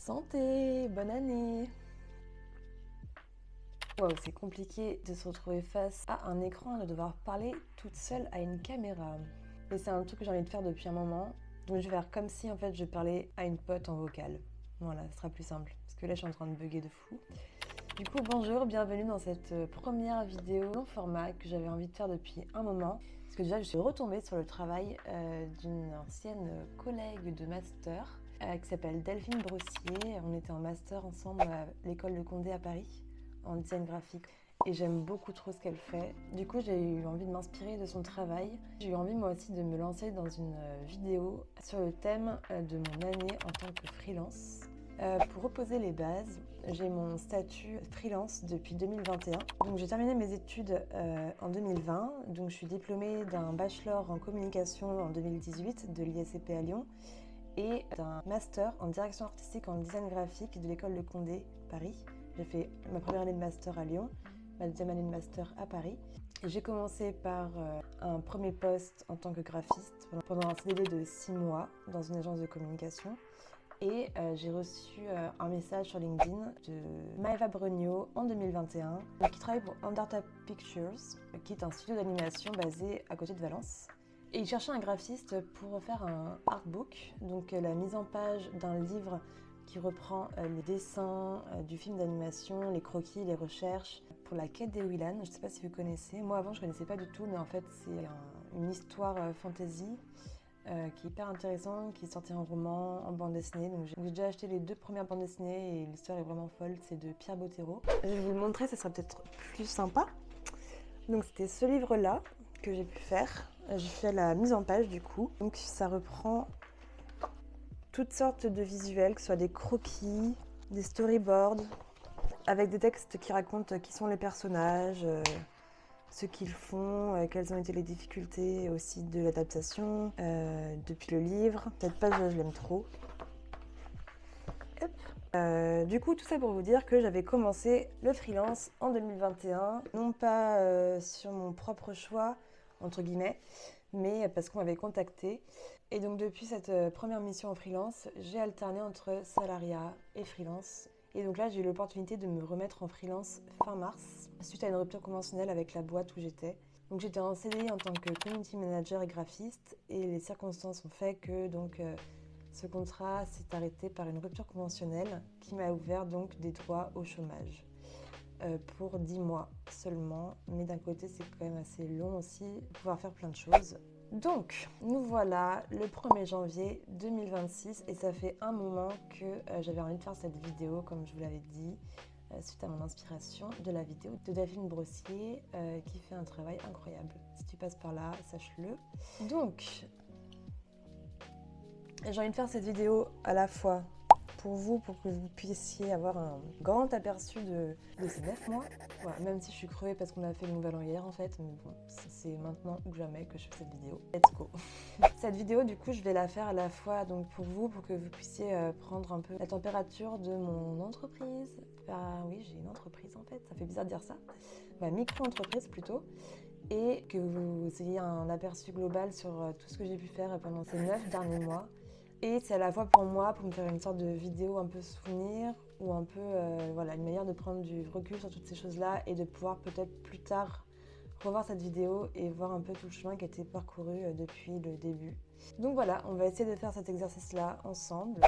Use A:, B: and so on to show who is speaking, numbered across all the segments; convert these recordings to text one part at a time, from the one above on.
A: Santé, bonne année. Wow, c'est compliqué de se retrouver face à un écran et de devoir parler toute seule à une caméra. Et c'est un truc que j'ai envie de faire depuis un moment. Donc je vais faire comme si en fait je parlais à une pote en vocal. Voilà, ce sera plus simple. Parce que là je suis en train de bugger de fou. Du coup, bonjour, bienvenue dans cette première vidéo long format que j'avais envie de faire depuis un moment. Parce que déjà, je suis retombée sur le travail d'une ancienne collègue de master qui s'appelle Delphine Brossier. On était en master ensemble à l'école de Condé à Paris, en design graphique. Et j'aime beaucoup trop ce qu'elle fait. Du coup, j'ai eu envie de m'inspirer de son travail. J'ai eu envie moi aussi de me lancer dans une vidéo sur le thème de mon année en tant que freelance. Pour reposer les bases, j'ai mon statut freelance depuis 2021. Donc j'ai terminé mes études en 2020. Donc je suis diplômée d'un bachelor en communication en 2018 de l'ISCP à Lyon et d'un master en direction artistique en design graphique de l'école de Condé, Paris. J'ai fait ma première année de master à Lyon, ma deuxième année de master à Paris. J'ai commencé par un premier poste en tant que graphiste pendant un CDD de 6 mois dans une agence de communication. Et j'ai reçu un message sur LinkedIn de Maëva Bregnaud en 2021, qui travaille pour Undertale Pictures, qui est un studio d'animation basé à côté de Valence. Et il cherchait un graphiste pour faire un artbook, donc la mise en page d'un livre qui reprend les dessins du film d'animation, les croquis, les recherches pour la quête des Willan. Je ne sais pas si vous connaissez, moi avant je ne connaissais pas du tout, mais en fait c'est une histoire fantasy qui est hyper intéressant, qui est sorti en roman, en bande dessinée. Donc j'ai déjà acheté les 2 premières bandes dessinées et l'histoire est vraiment folle, c'est de Pierre Bottero. Je vais vous le montrer, ça sera peut-être plus sympa. Donc c'était ce livre-là que j'ai pu faire. J'ai fait la mise en page du coup. Donc ça reprend toutes sortes de visuels, que ce soit des croquis, des storyboards, avec des textes qui racontent qui sont les personnages, ce qu'ils font, quelles ont été les difficultés aussi de l'adaptation depuis le livre. Cette page je l'aime trop. Du coup, tout ça pour vous dire que j'avais commencé le freelance en 2021, non pas sur mon propre choix, entre guillemets, mais parce qu'on m'avait contacté. Et donc depuis cette première mission en freelance, j'ai alterné entre salariat et freelance. Et donc là, j'ai eu l'opportunité de me remettre en freelance fin mars, suite à une rupture conventionnelle avec la boîte où j'étais. Donc j'étais en CDI en tant que community manager et graphiste, et les circonstances ont fait que ce contrat s'est arrêté par une rupture conventionnelle qui m'a ouvert donc des droits au chômage pour 10 mois seulement. Mais d'un côté, c'est quand même assez long aussi de pouvoir faire plein de choses. Donc, nous voilà le 1er janvier 2026 et ça fait un moment que j'avais envie de faire cette vidéo, comme je vous l'avais dit, suite à mon inspiration de la vidéo de Delphine Brossier qui fait un travail incroyable. Si tu passes par là, sache-le. Donc, j'ai envie de faire cette vidéo à la fois pour vous, pour que vous puissiez avoir un grand aperçu de ces 9 mois. Voilà, même si je suis crevée parce qu'on a fait le nouvel an hier en fait, mais bon, c'est maintenant ou jamais que je fais cette vidéo. Let's go. Cette vidéo, du coup, je vais la faire à la fois donc pour vous, pour que vous puissiez prendre un peu la température de mon entreprise. Ah oui, j'ai une entreprise en fait, ça fait bizarre de dire ça. Ma micro-entreprise plutôt. Et que vous ayez un aperçu global sur tout ce que j'ai pu faire pendant ces 9 derniers mois. Et c'est à la fois pour moi, pour me faire une sorte de vidéo un peu souvenir, ou un peu, voilà, une manière de prendre du recul sur toutes ces choses-là et de pouvoir peut-être plus tard revoir cette vidéo et voir un peu tout le chemin qui a été parcouru depuis le début. Donc voilà, on va essayer de faire cet exercice-là ensemble.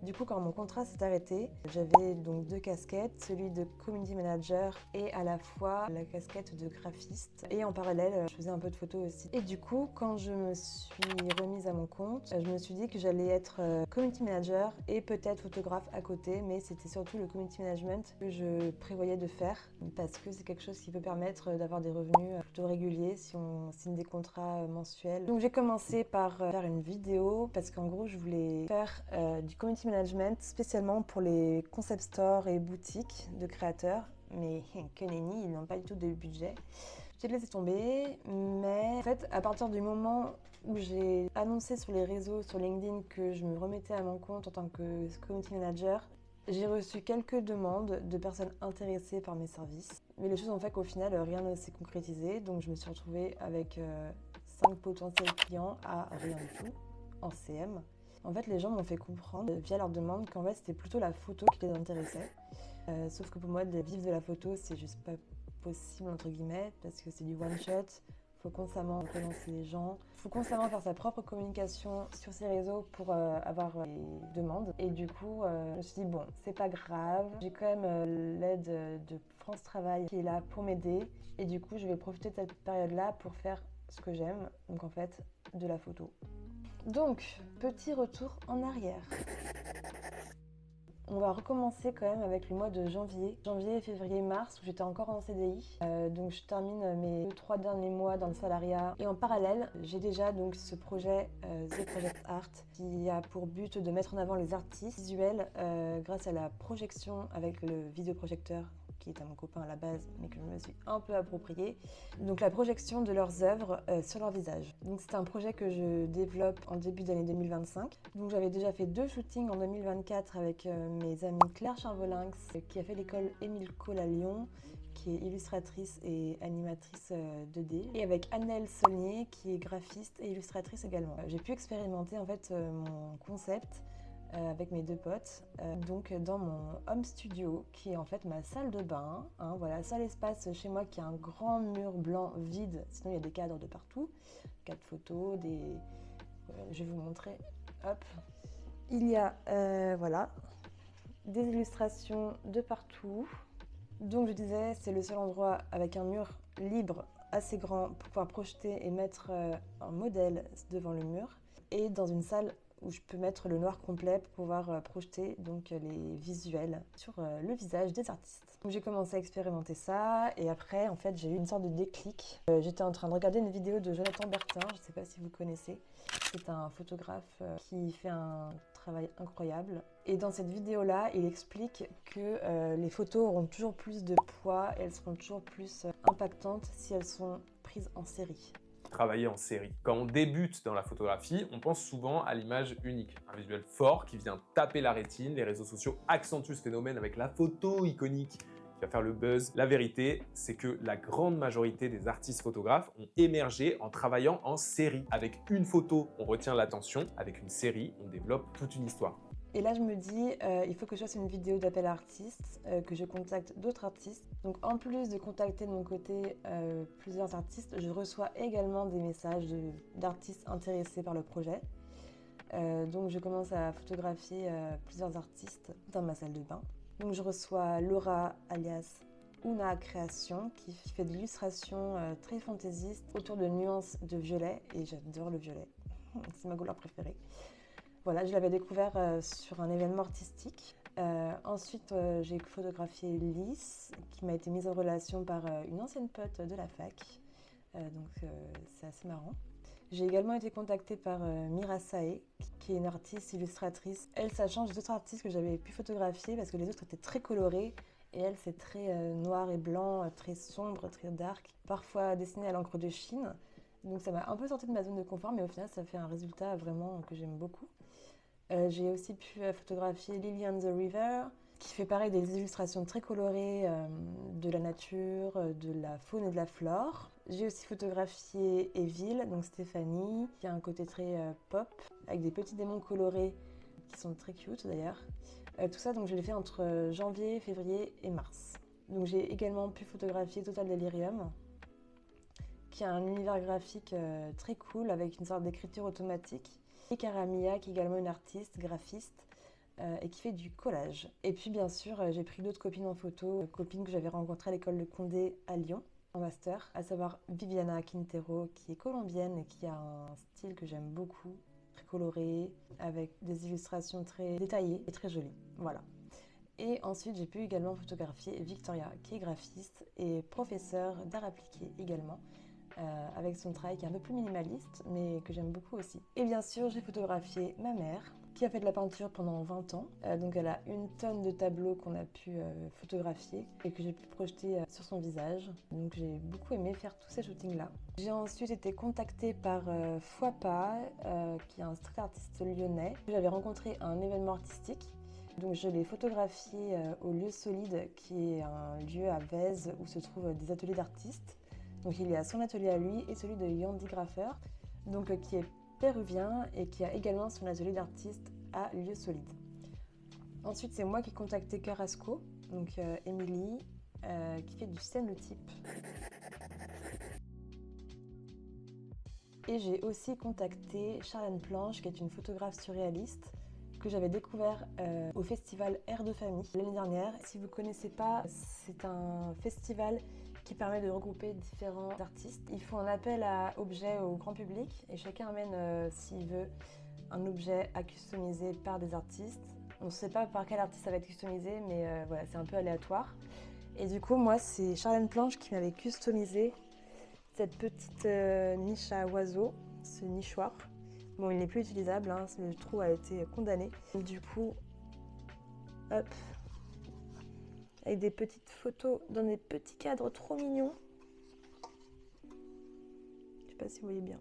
A: Du coup, quand mon contrat s'est arrêté, j'avais donc 2 casquettes, celui de community manager et à la fois la casquette de graphiste. Et en parallèle, je faisais un peu de photos aussi. Et du coup, quand je me suis remise à mon compte, je me suis dit que j'allais être community manager et peut-être photographe à côté, mais c'était surtout le community management que je prévoyais de faire parce que c'est quelque chose qui peut permettre d'avoir des revenus plutôt réguliers si on signe des contrats mensuels. Donc j'ai commencé par faire une vidéo parce qu'en gros, je voulais faire du community management spécialement pour les concept stores et boutiques de créateurs, mais que nenni, ils n'ont pas du tout de budget. J'ai laissé tomber, mais en fait, à partir du moment où j'ai annoncé sur les réseaux, sur LinkedIn, que je me remettais à mon compte en tant que community manager, j'ai reçu quelques demandes de personnes intéressées par mes services. Mais les choses ont fait qu'au final, rien ne s'est concrétisé, donc je me suis retrouvée avec 5 potentiels clients à rien du tout, en CM. En fait, les gens m'ont fait comprendre via leur demande qu'en fait, c'était plutôt la photo qui les intéressait. Sauf que pour moi, de vivre de la photo, c'est juste pas possible, entre guillemets, parce que c'est du one-shot. Faut constamment relancer les gens. Faut constamment faire sa propre communication sur ses réseaux pour avoir des demandes. Et du coup, je me suis dit, bon, c'est pas grave. J'ai quand même l'aide de France Travail qui est là pour m'aider. Et du coup, je vais profiter de cette période-là pour faire ce que j'aime. Donc en fait, de la photo. Donc, petit retour en arrière. On va recommencer quand même avec le mois de janvier, février, mars, où j'étais encore en CDI. Donc je termine mes 2-3 derniers mois dans le salariat. Et en parallèle, j'ai déjà donc ce projet The Project Art qui a pour but de mettre en avant les artistes visuels grâce à la projection avec le vidéoprojecteur qui est à mon copain à la base, mais que je me suis un peu approprié. Donc la projection de leurs œuvres sur leur visage. Donc c'est un projet que je développe en début d'année 2025. Donc j'avais déjà fait 2 shootings en 2024 avec mes amies Claire Charvolinx, qui a fait l'école Émile Cole à Lyon, qui est illustratrice et animatrice 2D, et avec Annelle Saulnier, qui est graphiste et illustratrice également. J'ai pu expérimenter en fait mon concept avec mes 2 potes, donc dans mon home studio qui est en fait ma salle de bain, hein, voilà, seul espace chez moi qui a un grand mur blanc vide, sinon il y a des cadres de partout, 4 photos, je vais vous montrer, hop, il y a voilà, des illustrations de partout, donc je disais c'est le seul endroit avec un mur libre assez grand pour pouvoir projeter et mettre un modèle devant le mur, et dans une salle où je peux mettre le noir complet pour pouvoir projeter donc les visuels sur le visage des artistes. Donc j'ai commencé à expérimenter ça et après en fait j'ai eu une sorte de déclic. J'étais en train de regarder une vidéo de Jonathan Bertin, je ne sais pas si vous connaissez. C'est un photographe qui fait un travail incroyable. Et dans cette vidéo-là, il explique que les photos auront toujours plus de poids et elles seront toujours plus impactantes si elles sont prises en série.
B: Travailler en série. Quand on débute dans la photographie, on pense souvent à l'image unique, un visuel fort qui vient taper la rétine. Les réseaux sociaux accentuent ce phénomène avec la photo iconique qui va faire le buzz. La vérité, c'est que la grande majorité des artistes photographes ont émergé en travaillant en série. Avec une photo, on retient l'attention. Avec une série, on développe toute une histoire.
A: Et là, je me dis, il faut que je fasse une vidéo d'appel à artistes, que je contacte d'autres artistes. Donc, en plus de contacter de mon côté plusieurs artistes, je reçois également des messages d'artistes intéressés par le projet. Donc, je commence à photographier plusieurs artistes dans ma salle de bain. Donc, je reçois Laura, alias Una Création, qui fait de l'illustration très fantaisiste autour de nuances de violet. Et j'adore le violet, c'est ma couleur préférée. Voilà, je l'avais découvert sur un événement artistique. Ensuite, j'ai photographié Lys, qui m'a été mise en relation par une ancienne pote de la fac. Donc c'est assez marrant. J'ai également été contactée par Mira Sae, qui est une artiste illustratrice. Elle, ça change d'autres artistes que j'avais pu photographier parce que les autres étaient très colorés. Et elle, c'est très noir et blanc, très sombre, très dark, parfois dessiné à l'encre de Chine. Donc ça m'a un peu sorti de ma zone de confort, mais au final, ça fait un résultat vraiment que j'aime beaucoup. J'ai aussi pu photographier Lily and the River, qui fait pareil des illustrations très colorées de la nature, de la faune et de la flore. J'ai aussi photographié Evil, donc Stéphanie, qui a un côté très pop, avec des petits démons colorés qui sont très cute d'ailleurs. Tout ça, donc je l'ai fait entre janvier, février et mars. Donc j'ai également pu photographier Total Delirium, qui a un univers graphique très cool avec une sorte d'écriture automatique. Et Karamia, qui est également une artiste, graphiste, et qui fait du collage. Et puis bien sûr, j'ai pris d'autres copines en photo, copines que j'avais rencontrées à l'école de Condé à Lyon, en master, à savoir Viviana Quintero, qui est colombienne et qui a un style que j'aime beaucoup, très coloré, avec des illustrations très détaillées et très jolies. Voilà. Et ensuite, j'ai pu également photographier Victoria, qui est graphiste et professeure d'art appliqué également, avec son travail qui est un peu plus minimaliste, mais que j'aime beaucoup aussi. Et bien sûr, j'ai photographié ma mère, qui a fait de la peinture pendant 20 ans. Donc elle a 1 tonne de tableaux qu'on a pu photographier et que j'ai pu projeter sur son visage. Donc j'ai beaucoup aimé faire tous ces shootings-là. J'ai ensuite été contactée par Foipa, qui est un street artiste lyonnais. J'avais rencontré à un événement artistique. Donc je l'ai photographié au lieu solide, qui est un lieu à Vèze où se trouvent des ateliers d'artistes. Donc il y a son atelier à lui et celui de Yandy Graffer, donc qui est péruvien et qui a également son atelier d'artiste à Lieu Solide. Ensuite, c'est moi qui ai contacté Carrasco, donc Émilie, qui fait du scénotype. Et j'ai aussi contacté Charlène Planche, qui est une photographe surréaliste, que j'avais découvert au festival Air de Famille l'année dernière. Si vous ne connaissez pas, c'est un festival qui permet de regrouper différents artistes. Ils font un appel à objets au grand public et chacun amène, s'il veut, un objet à customiser par des artistes. On ne sait pas par quel artiste ça va être customisé, mais voilà, c'est un peu aléatoire. Et du coup, moi, c'est Charlène Planche qui m'avait customisé cette petite niche à oiseaux, ce nichoir. Bon, il n'est plus utilisable, hein, le trou a été condamné. Et du coup, hop, avec des petites photos dans des petits cadres trop mignons. Je sais pas si vous voyez bien.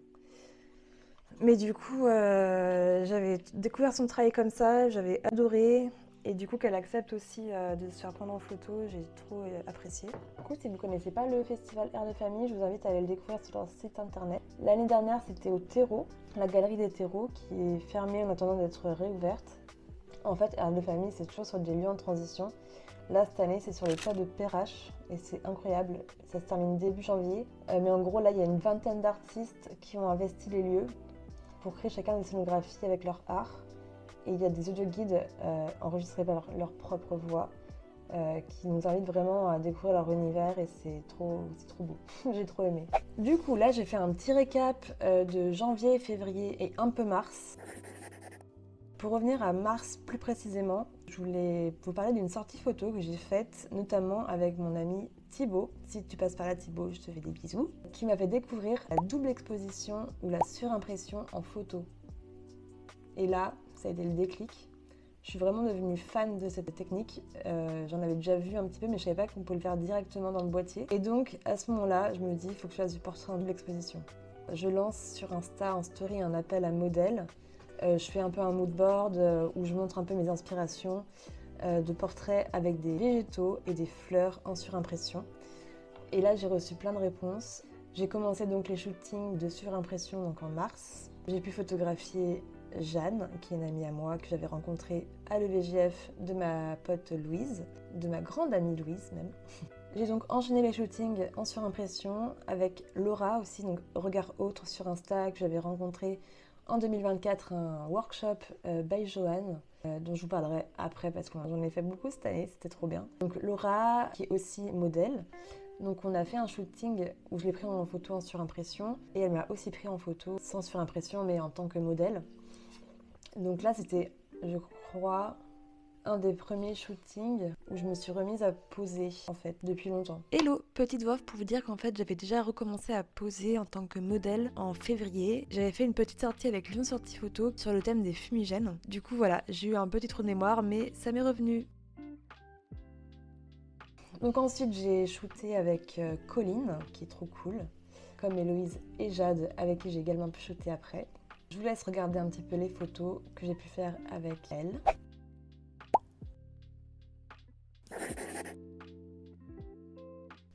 A: Mais du coup, j'avais découvert son travail comme ça, j'avais adoré. Et du coup, qu'elle accepte aussi de se faire prendre en photo, j'ai trop apprécié. Du coup, si vous ne connaissez pas le festival Air de Famille, je vous invite à aller le découvrir sur leur site internet. L'année dernière, c'était au Terreau, la galerie des Terreaux, qui est fermée en attendant d'être réouverte. En fait, Air de Famille, c'est toujours sur des lieux en transition. Là, cette année, c'est sur le toit de Perrache et c'est incroyable. Ça se termine début janvier. Mais en gros, là, il y a une vingtaine d'artistes qui ont investi les lieux pour créer chacun des scénographies avec leur art. Et il y a des audio-guides enregistrés par leur propre voix qui nous invitent vraiment à découvrir leur univers et c'est trop beau. J'ai trop aimé. Du coup, là, j'ai fait un petit récap de janvier, février et un peu mars. Pour revenir à mars plus précisément, je voulais vous parler d'une sortie photo que j'ai faite, notamment avec mon ami Thibaut. Si tu passes par là, Thibaut, je te fais des bisous. Qui m'a fait découvrir la double exposition ou la surimpression en photo. Et là, ça a été le déclic. Je suis vraiment devenue fan de cette technique. J'en avais déjà vu un petit peu, mais je savais pas qu'on pouvait le faire directement dans le boîtier. Et donc, à ce moment-là, je me dis, il faut que je fasse du portrait en double exposition. Je lance sur Insta en story un appel à modèles. Je fais un peu un mood board où je montre un peu mes inspirations de portraits avec des végétaux et des fleurs en surimpression. Et là, j'ai reçu plein de réponses. J'ai commencé donc les shootings de surimpression donc en mars. J'ai pu photographier Jeanne, qui est une amie à moi, que j'avais rencontrée à l'EVJF de ma pote Louise, de ma grande amie Louise même. J'ai donc enchaîné les shootings en surimpression avec Laura aussi, donc Regard Autre sur Insta, que j'avais rencontré en 2024, un workshop by Joanne, dont je vous parlerai après parce que j'en ai fait beaucoup cette année, c'était trop bien. Donc Laura, qui est aussi modèle, donc on a fait un shooting où je l'ai pris en photo en surimpression et elle m'a aussi pris en photo sans surimpression mais en tant que modèle. Donc là c'était, je crois, un des premiers shootings où je me suis remise à poser en fait depuis longtemps. Hello, petite voix pour vous dire qu'en fait j'avais déjà recommencé à poser en tant que modèle en février. J'avais fait une petite sortie avec une sortie photo sur le thème des fumigènes. Du coup voilà, j'ai eu un petit trou de mémoire mais ça m'est revenu. Donc ensuite j'ai shooté avec Colline qui est trop cool, comme Héloïse et Jade avec qui j'ai également pu shooter après. Je vous laisse regarder un petit peu les photos que j'ai pu faire avec elle.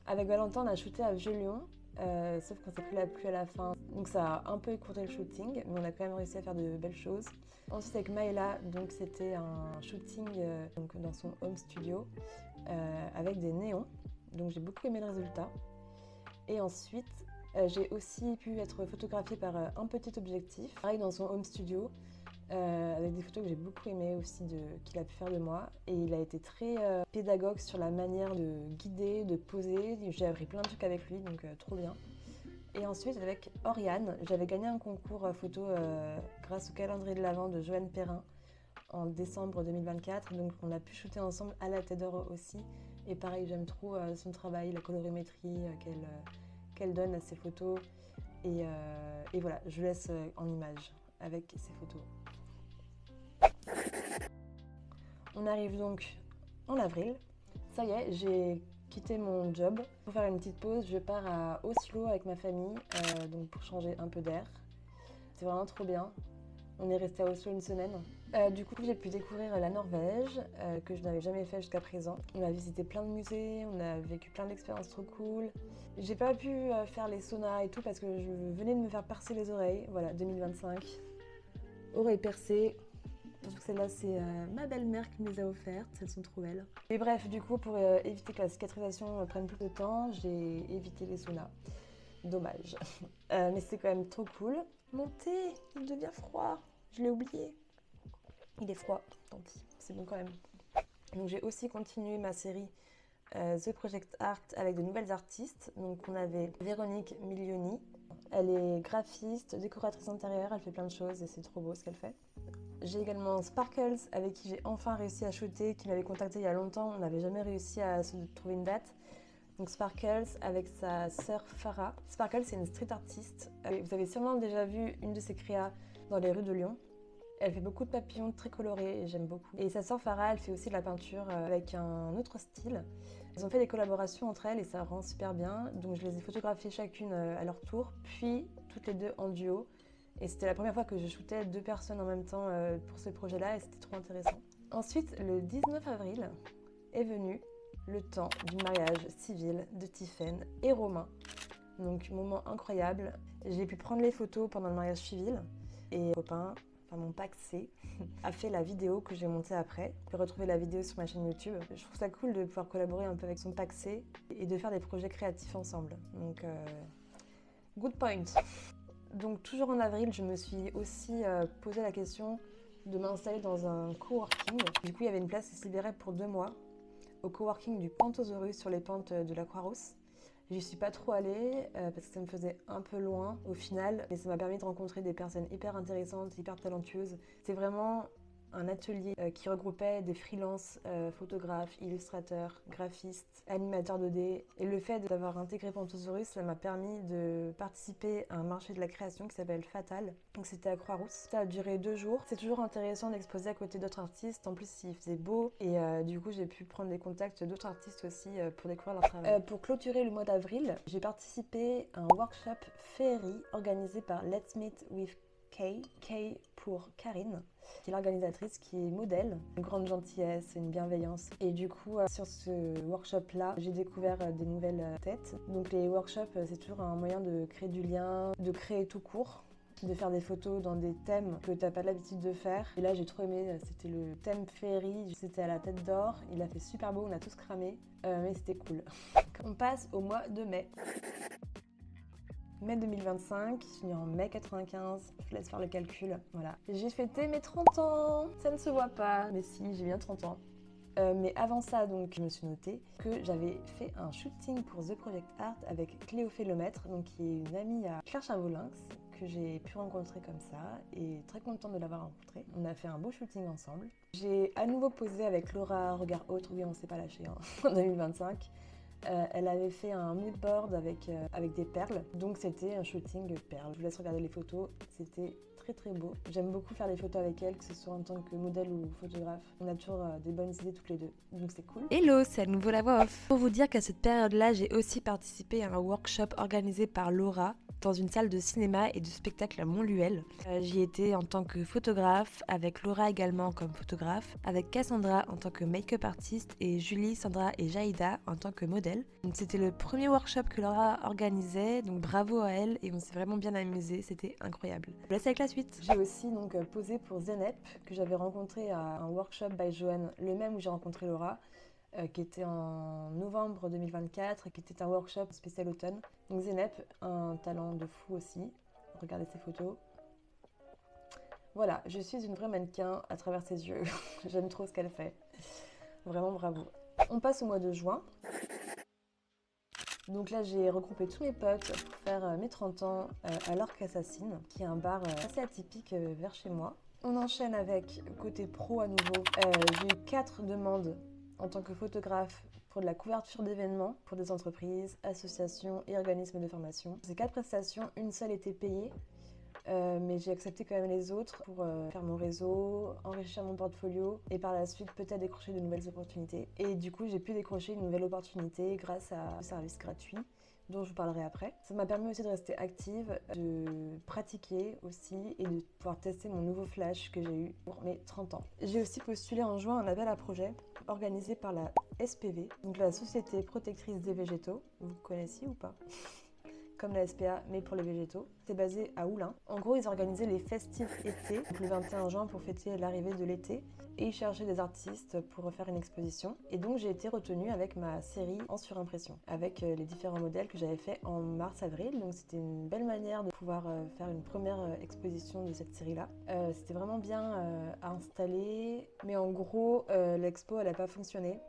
A: Avec Valentin, on a shooté à Vieux-Lyon, sauf qu'on s'est pris la pluie à la fin, donc ça a un peu écourté le shooting, mais on a quand même réussi à faire de belles choses. Ensuite avec Maëla, donc c'était un shooting donc dans son home studio avec des néons, donc j'ai beaucoup aimé le résultat. Et ensuite, j'ai aussi pu être photographiée par un petit objectif, pareil dans son home studio, avec des photos que j'ai beaucoup aimées aussi qu'il a pu faire de moi. Et il a été très pédagogue sur la manière de guider, de poser. J'ai appris plein de trucs avec lui, donc trop bien. Et ensuite, avec Oriane, j'avais gagné un concours photo grâce au calendrier de l'Avent de Joanne Perrin en décembre 2024. Donc on a pu shooter ensemble à la TED aussi. Et pareil, j'aime trop son travail, la colorimétrie qu'elle donne à ses photos. Et voilà, je vous laisse en image avec ses photos. On arrive donc en avril. Ça y est, j'ai quitté mon job. Pour faire une petite pause, je pars à Oslo avec ma famille, donc pour changer un peu d'air. C'est vraiment trop bien. On est resté à Oslo une semaine. Du coup, j'ai pu découvrir la Norvège, que je n'avais jamais fait jusqu'à présent. On a visité plein de musées, on a vécu plein d'expériences trop cool. J'ai pas pu faire les saunas et tout parce que je venais de me faire percer les oreilles. Voilà, 2025. Oreilles percées. Surtout que celle-là, c'est ma belle-mère qui me les a offertes. Elles sont trop belles. Et bref, du coup, pour éviter que la cicatrisation prenne plus de temps, j'ai évité les saunas. Dommage. Mais c'est quand même trop cool. Mon thé, il devient froid. Je l'ai oublié. Il est froid, tant pis, c'est bon quand même. Donc j'ai aussi continué ma série The Project Art avec de nouvelles artistes. Donc on avait Véronique Milioni. Elle est graphiste, décoratrice intérieure, elle fait plein de choses et c'est trop beau ce qu'elle fait. J'ai également Sparkles avec qui j'ai enfin réussi à shooter, qui m'avait contacté il y a longtemps. On n'avait jamais réussi à se trouver une date. Donc Sparkles avec sa sœur Farah. Sparkles, c'est une street artiste. Vous avez sûrement déjà vu une de ses créas dans les rues de Lyon. Elle fait beaucoup de papillons très colorés et j'aime beaucoup. Et sa sœur Farah, elle fait aussi de la peinture avec un autre style. Elles ont fait des collaborations entre elles et ça rend super bien. Donc je les ai photographiées chacune à leur tour, puis toutes les deux en duo. Et c'était la première fois que je shootais 2 personnes en même temps pour ce projet-là et c'était trop intéressant. Ensuite, le 19 avril est venu le temps du mariage civil de Tiffaine et Romain. Donc moment incroyable. J'ai pu prendre les photos pendant le mariage civil et mon copain, enfin mon pacsé, a fait la vidéo que j'ai montée après. Vous pouvez retrouver la vidéo sur ma chaîne YouTube. Je trouve ça cool de pouvoir collaborer un peu avec son pacsé et de faire des projets créatifs ensemble. Donc good point. Donc toujours en avril, je me suis aussi posé la question de m'installer dans un coworking. Du coup, il y avait une place qui se libérait pour 2 mois au coworking du Pantosaurus sur les pentes de la Croix-Rousse. J'y suis pas trop allée parce que ça me faisait un peu loin au final, mais ça m'a permis de rencontrer des personnes hyper intéressantes, hyper talentueuses. C'est vraiment un atelier qui regroupait des freelances, photographes, illustrateurs, graphistes, animateurs 2D. Et le fait d'avoir intégré Pantosaurus, ça m'a permis de participer à un marché de la création qui s'appelle Fatal. Donc c'était à Croix-Rousse. Ça a duré 2 jours. C'est toujours intéressant d'exposer à côté d'autres artistes. En plus, il faisait beau. Et du coup, j'ai pu prendre des contacts d'autres artistes aussi pour découvrir leur travail. Pour clôturer le mois d'avril, j'ai participé à un workshop féerie organisé par Let's Meet with Kay pour Karine, qui est l'organisatrice, qui est modèle, une grande gentillesse, une bienveillance. Et du coup, sur ce workshop-là, j'ai découvert des nouvelles têtes. Donc les workshops, c'est toujours un moyen de créer du lien, de créer tout court, de faire des photos dans des thèmes que t'as pas l'habitude de faire. Et là, j'ai trop aimé, c'était le thème féerie, c'était à la Tête d'Or, il a fait super beau, on a tous cramé, mais c'était cool. On passe au mois de mai. Mai 2025, je suis née en mai 95, je laisse faire le calcul, voilà. J'ai fêté mes 30 ans, ça ne se voit pas, mais si, j'ai bien 30 ans. Mais avant ça, donc, je me suis notée que j'avais fait un shooting pour The Project Art avec Cléo Philomètre, donc qui est une amie à Claire Chavolins, que j'ai pu rencontrer comme ça, et très contente de l'avoir rencontrée. On a fait un beau shooting ensemble. J'ai à nouveau posé avec Laura Regard Autre, oui, on s'est pas lâché, hein, en 2025. Elle avait fait un mood board avec des perles, donc c'était un shooting perles. Je vous laisse regarder les photos, c'était très beau. J'aime beaucoup faire des photos avec elle, que ce soit en tant que modèle ou photographe. On a toujours des bonnes idées toutes les deux, donc c'est cool.
C: Hello, c'est à nouveau la voix off. Pour vous dire qu'à cette période-là, j'ai aussi participé à un workshop organisé par Laura dans une salle de cinéma et de spectacle à Montluel. J'y étais en tant que photographe, avec Laura également comme photographe, avec Cassandra en tant que make-up artiste et Julie, Sandra et Jaïda en tant que modèle. Donc c'était le premier workshop que Laura organisait, donc bravo à elle et on s'est vraiment bien amusé, c'était incroyable. Je vous laisse avec la suite.
A: J'ai aussi donc posé pour Zenep, que j'avais rencontré à un workshop by Joanne, le même où j'ai rencontré Laura, qui était en novembre 2024, qui était un workshop spécial automne. Donc Zenep, un talent de fou aussi. Regardez ses photos. Voilà, je suis une vraie mannequin à travers ses yeux. J'aime trop ce qu'elle fait. Vraiment bravo. On passe au mois de juin. Donc là, j'ai regroupé tous mes potes pour faire mes 30 ans à l'Orque Assassine, qui est un bar assez atypique vers chez moi. On enchaîne avec côté pro à nouveau. J'ai eu 4 demandes en tant que photographe pour de la couverture d'événements pour des entreprises, associations et organismes de formation. Ces 4 prestations, une seule était payée. Mais j'ai accepté quand même les autres pour faire mon réseau, enrichir mon portfolio et par la suite peut-être décrocher de nouvelles opportunités. Et du coup, j'ai pu décrocher une nouvelle opportunité grâce à un service gratuit dont je vous parlerai après. Ça m'a permis aussi de rester active, de pratiquer aussi et de pouvoir tester mon nouveau flash que j'ai eu pour mes 30 ans. J'ai aussi postulé en juin un appel à projet organisé par la SPV, donc la Société Protectrice des Végétaux. Vous connaissiez ou pas? Comme la SPA, mais pour les végétaux. C'est basé à Oulin. En gros, ils organisaient les festives été, donc le 21 juin pour fêter l'arrivée de l'été, et ils cherchaient des artistes pour refaire une exposition. Et donc, j'ai été retenue avec ma série en surimpression, avec les différents modèles que j'avais fait en mars-avril. Donc, c'était une belle manière de pouvoir faire une première exposition de cette série-là. C'était vraiment bien à installer, mais en gros, l'expo, elle n'a pas fonctionné.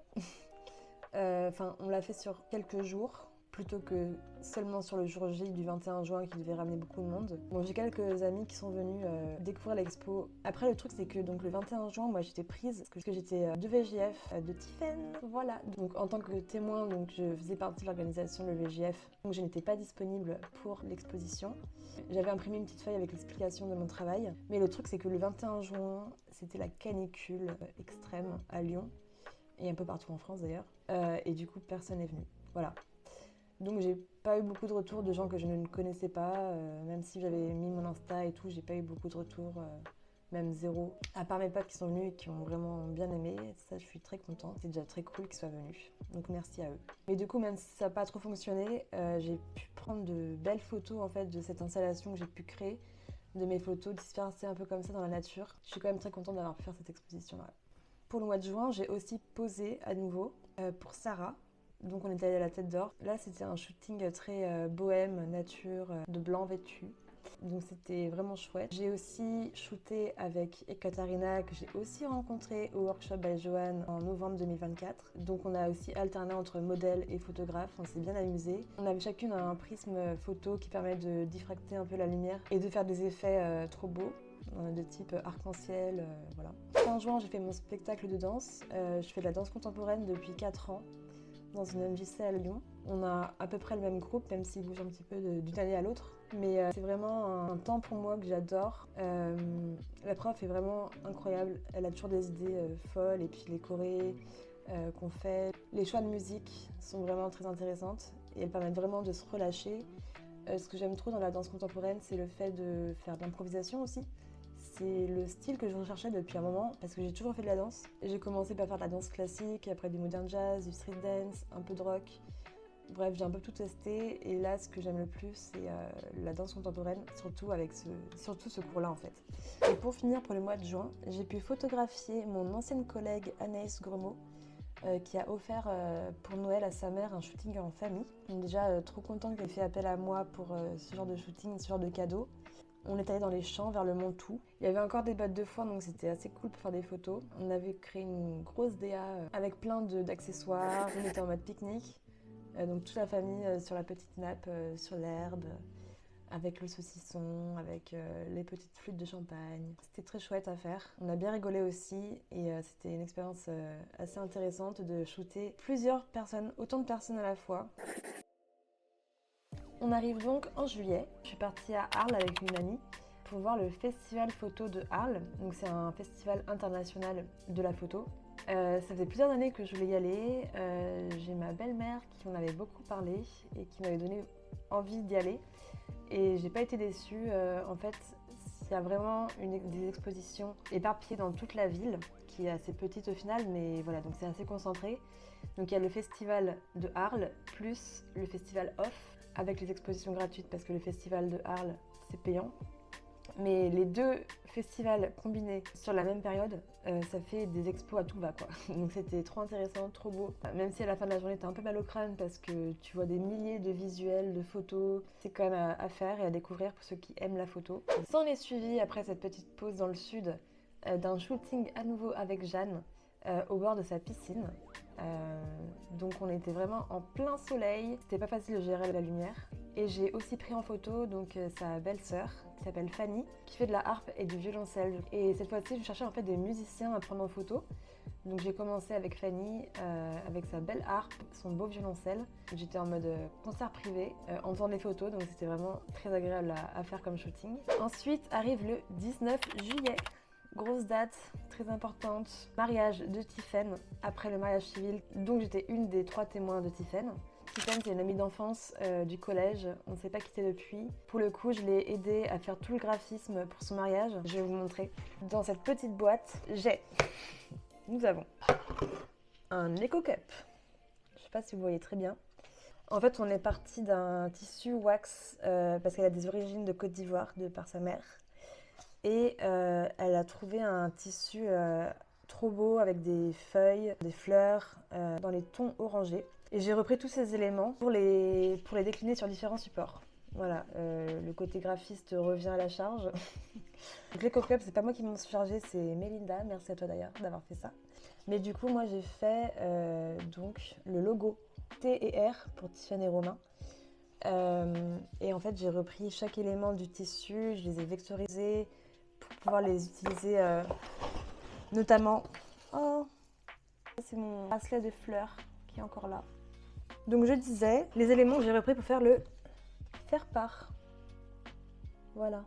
A: On l'a fait sur quelques jours, plutôt que seulement sur le jour J du 21 juin qui devait ramener beaucoup de monde. Bon, j'ai quelques amis qui sont venus découvrir l'expo. Après, le truc, c'est que donc, le 21 juin, moi j'étais prise parce que j'étais de VJF, de Tiffen, voilà. Donc en tant que témoin, donc, je faisais partie de l'organisation de le VJF, donc je n'étais pas disponible pour l'exposition. J'avais imprimé une petite feuille avec l'explication de mon travail, mais le truc, c'est que le 21 juin, c'était la canicule extrême à Lyon, et un peu partout en France d'ailleurs, et du coup, personne n'est venu. Voilà. Donc j'ai pas eu beaucoup de retours de gens que je ne connaissais pas, même si j'avais mis mon Insta et tout, j'ai pas eu beaucoup de retours, même zéro. À part mes potes qui sont venus et qui ont vraiment bien aimé, ça je suis très contente, c'est déjà très cool qu'ils soient venus, donc merci à eux. Mais du coup, même si ça n'a pas trop fonctionné, j'ai pu prendre de belles photos en fait de cette installation que j'ai pu créer, de mes photos dispersées un peu comme ça dans la nature. Je suis quand même très contente d'avoir pu faire cette exposition-là. Pour le mois de juin, j'ai aussi posé à nouveau pour Sarah. Donc on est allé à la Tête d'Or. Là c'était un shooting très bohème, nature, de blanc vêtu. Donc c'était vraiment chouette. J'ai aussi shooté avec Ekaterina que j'ai aussi rencontré au workshop by Joanne en novembre 2024. Donc on a aussi alterné entre modèle et photographe, on s'est bien amusé. On avait chacune un prisme photo qui permet de diffracter un peu la lumière et de faire des effets trop beaux. De type arc-en-ciel, voilà. Fin juin, j'ai fait mon spectacle de danse. Je fais de la danse contemporaine depuis 4 ans. Dans une MJC à Lyon. On a à peu près le même groupe, même s'il bouge un petit peu d'une année à l'autre. Mais c'est vraiment un temps pour moi que j'adore. La prof est vraiment incroyable. Elle a toujours des idées folles. Et puis les chorés qu'on fait. Les choix de musique sont vraiment très intéressantes. Et elles permettent vraiment de se relâcher. Ce que j'aime trop dans la danse contemporaine, c'est le fait de faire de l'improvisation aussi. C'est le style que je recherchais depuis un moment parce que j'ai toujours fait de la danse. J'ai commencé par faire de la danse classique, après du modern jazz, du street dance, un peu de rock. Bref, j'ai un peu tout testé et là, ce que j'aime le plus, c'est la danse contemporaine, surtout avec ce cours-là en fait. Et pour finir, pour le mois de juin, j'ai pu photographier mon ancienne collègue Anaïs Gremaud qui a offert pour Noël à sa mère un shooting en famille. Donc déjà, trop contente qu'elle ait fait appel à moi pour ce genre de shooting, ce genre de cadeau. On est allé dans les champs vers le Montou. Il y avait encore des bottes de foin, donc c'était assez cool pour faire des photos. On avait créé une grosse DA avec plein d'accessoires. On était en mode pique-nique. Donc toute la famille sur la petite nappe, sur l'herbe, avec le saucisson, avec les petites flûtes de champagne. C'était très chouette à faire. On a bien rigolé aussi et c'était une expérience assez intéressante de shooter plusieurs personnes, autant de personnes à la fois. On arrive donc en juillet. Je suis partie à Arles avec une amie pour voir le festival photo de Arles. Donc c'est un festival international de la photo. Ça faisait plusieurs années que je voulais y aller. J'ai ma belle-mère qui m'en avait beaucoup parlé et qui m'avait donné envie d'y aller. Et j'ai pas été déçue. En fait, il y a vraiment des expositions éparpillées dans toute la ville, qui est assez petite au final, mais voilà, donc c'est assez concentré. Donc il y a le festival de Arles plus le festival Off, avec les expositions gratuites parce que le festival de Arles, c'est payant. Mais les deux festivals combinés sur la même période, ça fait des expos à tout va quoi. Donc c'était trop intéressant, trop beau. Même si à la fin de la journée t'as un peu mal au crâne parce que tu vois des milliers de visuels, de photos, c'est quand même à faire et à découvrir pour ceux qui aiment la photo. Ça en est suivi après cette petite pause dans le sud d'un shooting à nouveau avec Jeanne au bord de sa piscine. Donc on était vraiment en plein soleil, c'était pas facile de gérer la lumière. Et j'ai aussi pris en photo donc sa belle-sœur qui s'appelle Fanny, qui fait de la harpe et du violoncelle. Et cette fois-ci, je cherchais en fait des musiciens à prendre en photo. Donc j'ai commencé avec Fanny, avec sa belle harpe, son beau violoncelle. J'étais en mode concert privé, en faisant des photos, donc c'était vraiment très agréable à faire comme shooting. Ensuite arrive le 19 juillet. Grosse date, très importante, mariage de Tiffen après le mariage civil. Donc j'étais une des 3 témoins de Tiffen. Tiffany, c'est une amie d'enfance du collège, on ne s'est pas quitté depuis. Pour le coup, je l'ai aidée à faire tout le graphisme pour son mariage. Je vais vous montrer. Dans cette petite boîte, nous avons un Eco Cup. Je ne sais pas si vous voyez très bien. En fait, on est parti d'un tissu wax parce qu'elle a des origines de Côte d'Ivoire de par sa mère. Et elle a trouvé un tissu trop beau avec des feuilles, des fleurs dans les tons orangés. Et j'ai repris tous ces éléments pour les décliner sur différents supports. Voilà, le côté graphiste revient à la charge. Donc l'Eco Cup, c'est pas moi qui m'en suis chargée, c'est Mélinda. Merci à toi d'ailleurs d'avoir fait ça. Mais du coup, moi j'ai fait donc le logo T et R pour Tiffany Romain. Et en fait, j'ai repris chaque élément du tissu, je les ai vectorisés pour pouvoir les utiliser notamment. Oh, c'est mon bracelet de fleurs qui est encore là. Donc je disais, les éléments que j'ai repris pour faire le faire-part. Voilà.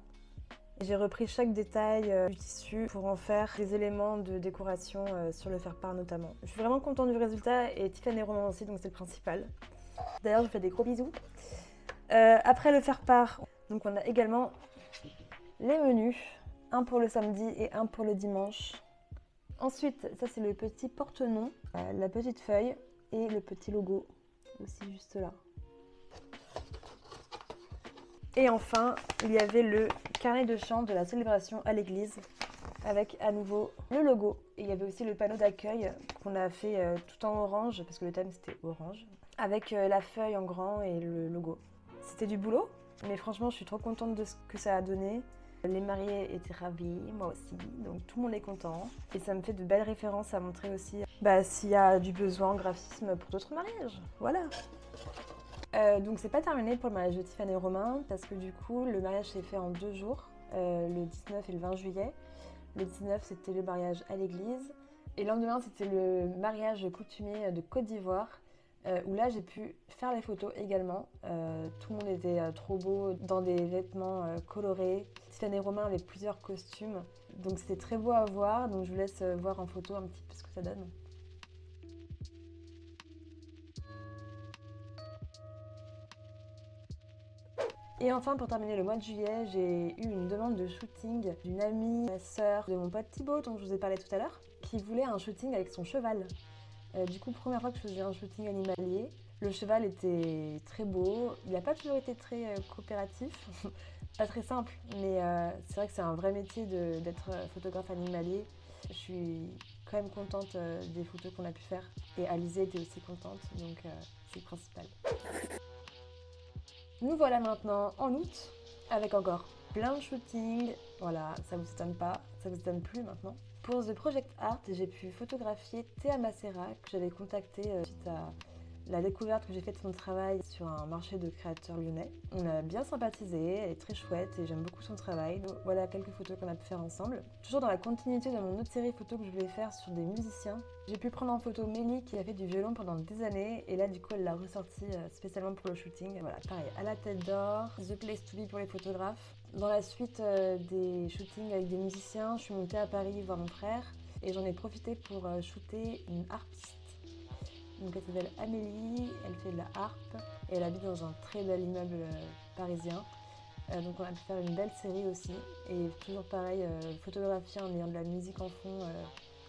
A: J'ai repris chaque détail du tissu pour en faire des éléments de décoration sur le faire-part notamment. Je suis vraiment contente du résultat et Tiffany Romain aussi, donc c'est le principal. D'ailleurs, je fais des gros bisous. Après le faire-part, donc on a également les menus, un pour le samedi et un pour le dimanche. Ensuite, ça c'est le petit porte-nom, la petite feuille et le petit logo aussi juste là. Et enfin, il y avait le carnet de chant de la célébration à l'église avec à nouveau le logo. Et il y avait aussi le panneau d'accueil qu'on a fait tout en orange parce que le thème c'était orange avec la feuille en grand et le logo. C'était du boulot, mais franchement je suis trop contente de ce que ça a donné. Les mariés étaient ravis, moi aussi, donc tout le monde est content. Et ça me fait de belles références à montrer aussi s'il y a du besoin en graphisme pour d'autres mariages. Voilà. Donc c'est pas terminé pour le mariage de Tiffany Romain parce que du coup le mariage s'est fait en 2 jours, le 19 et le 20 juillet. Le 19 c'était le mariage à l'église et le lendemain c'était le mariage coutumier de Côte d'Ivoire où là j'ai pu faire les photos également. Tout le monde était trop beau dans des vêtements colorés. Tiffany Romain avait plusieurs costumes donc c'était très beau à voir, donc je vous laisse voir en photo un petit peu ce que ça donne. Et enfin, pour terminer le mois de juillet, j'ai eu une demande de shooting d'une amie, ma sœur, de mon pote Thibaut, dont je vous ai parlé tout à l'heure, qui voulait un shooting avec son cheval. Du coup, première fois que je faisais un shooting animalier, le cheval était très beau. Il n'a pas toujours été très coopératif, pas très simple, mais c'est vrai que c'est un vrai métier d'être photographe animalier. Je suis quand même contente des photos qu'on a pu faire. Et Alizée était aussi contente, donc c'est le principal. Nous voilà maintenant en août avec encore plein de shootings. Voilà, ça vous étonne pas, ça vous étonne plus maintenant. Pour The Project Art, j'ai pu photographier Théa Macera que j'avais contacté suite à la découverte que j'ai faite de son travail sur un marché de créateurs lyonnais. On a bien sympathisé, elle est très chouette et j'aime beaucoup son travail. Donc, voilà quelques photos qu'on a pu faire ensemble. Toujours dans la continuité de mon autre série photo que je voulais faire sur des musiciens, j'ai pu prendre en photo Mélie qui a fait du violon pendant des années et là du coup elle l'a ressorti spécialement pour le shooting. Voilà, pareil, à la tête d'or, The Place to Be pour les photographes. Dans la suite des shootings avec des musiciens, je suis montée à Paris voir mon frère et j'en ai profité pour shooter une harpiste. Donc elle s'appelle Amélie, elle fait de la harpe et elle habite dans un très bel immeuble parisien. Donc on a pu faire une belle série aussi et toujours pareil, photographier en ayant de la musique en fond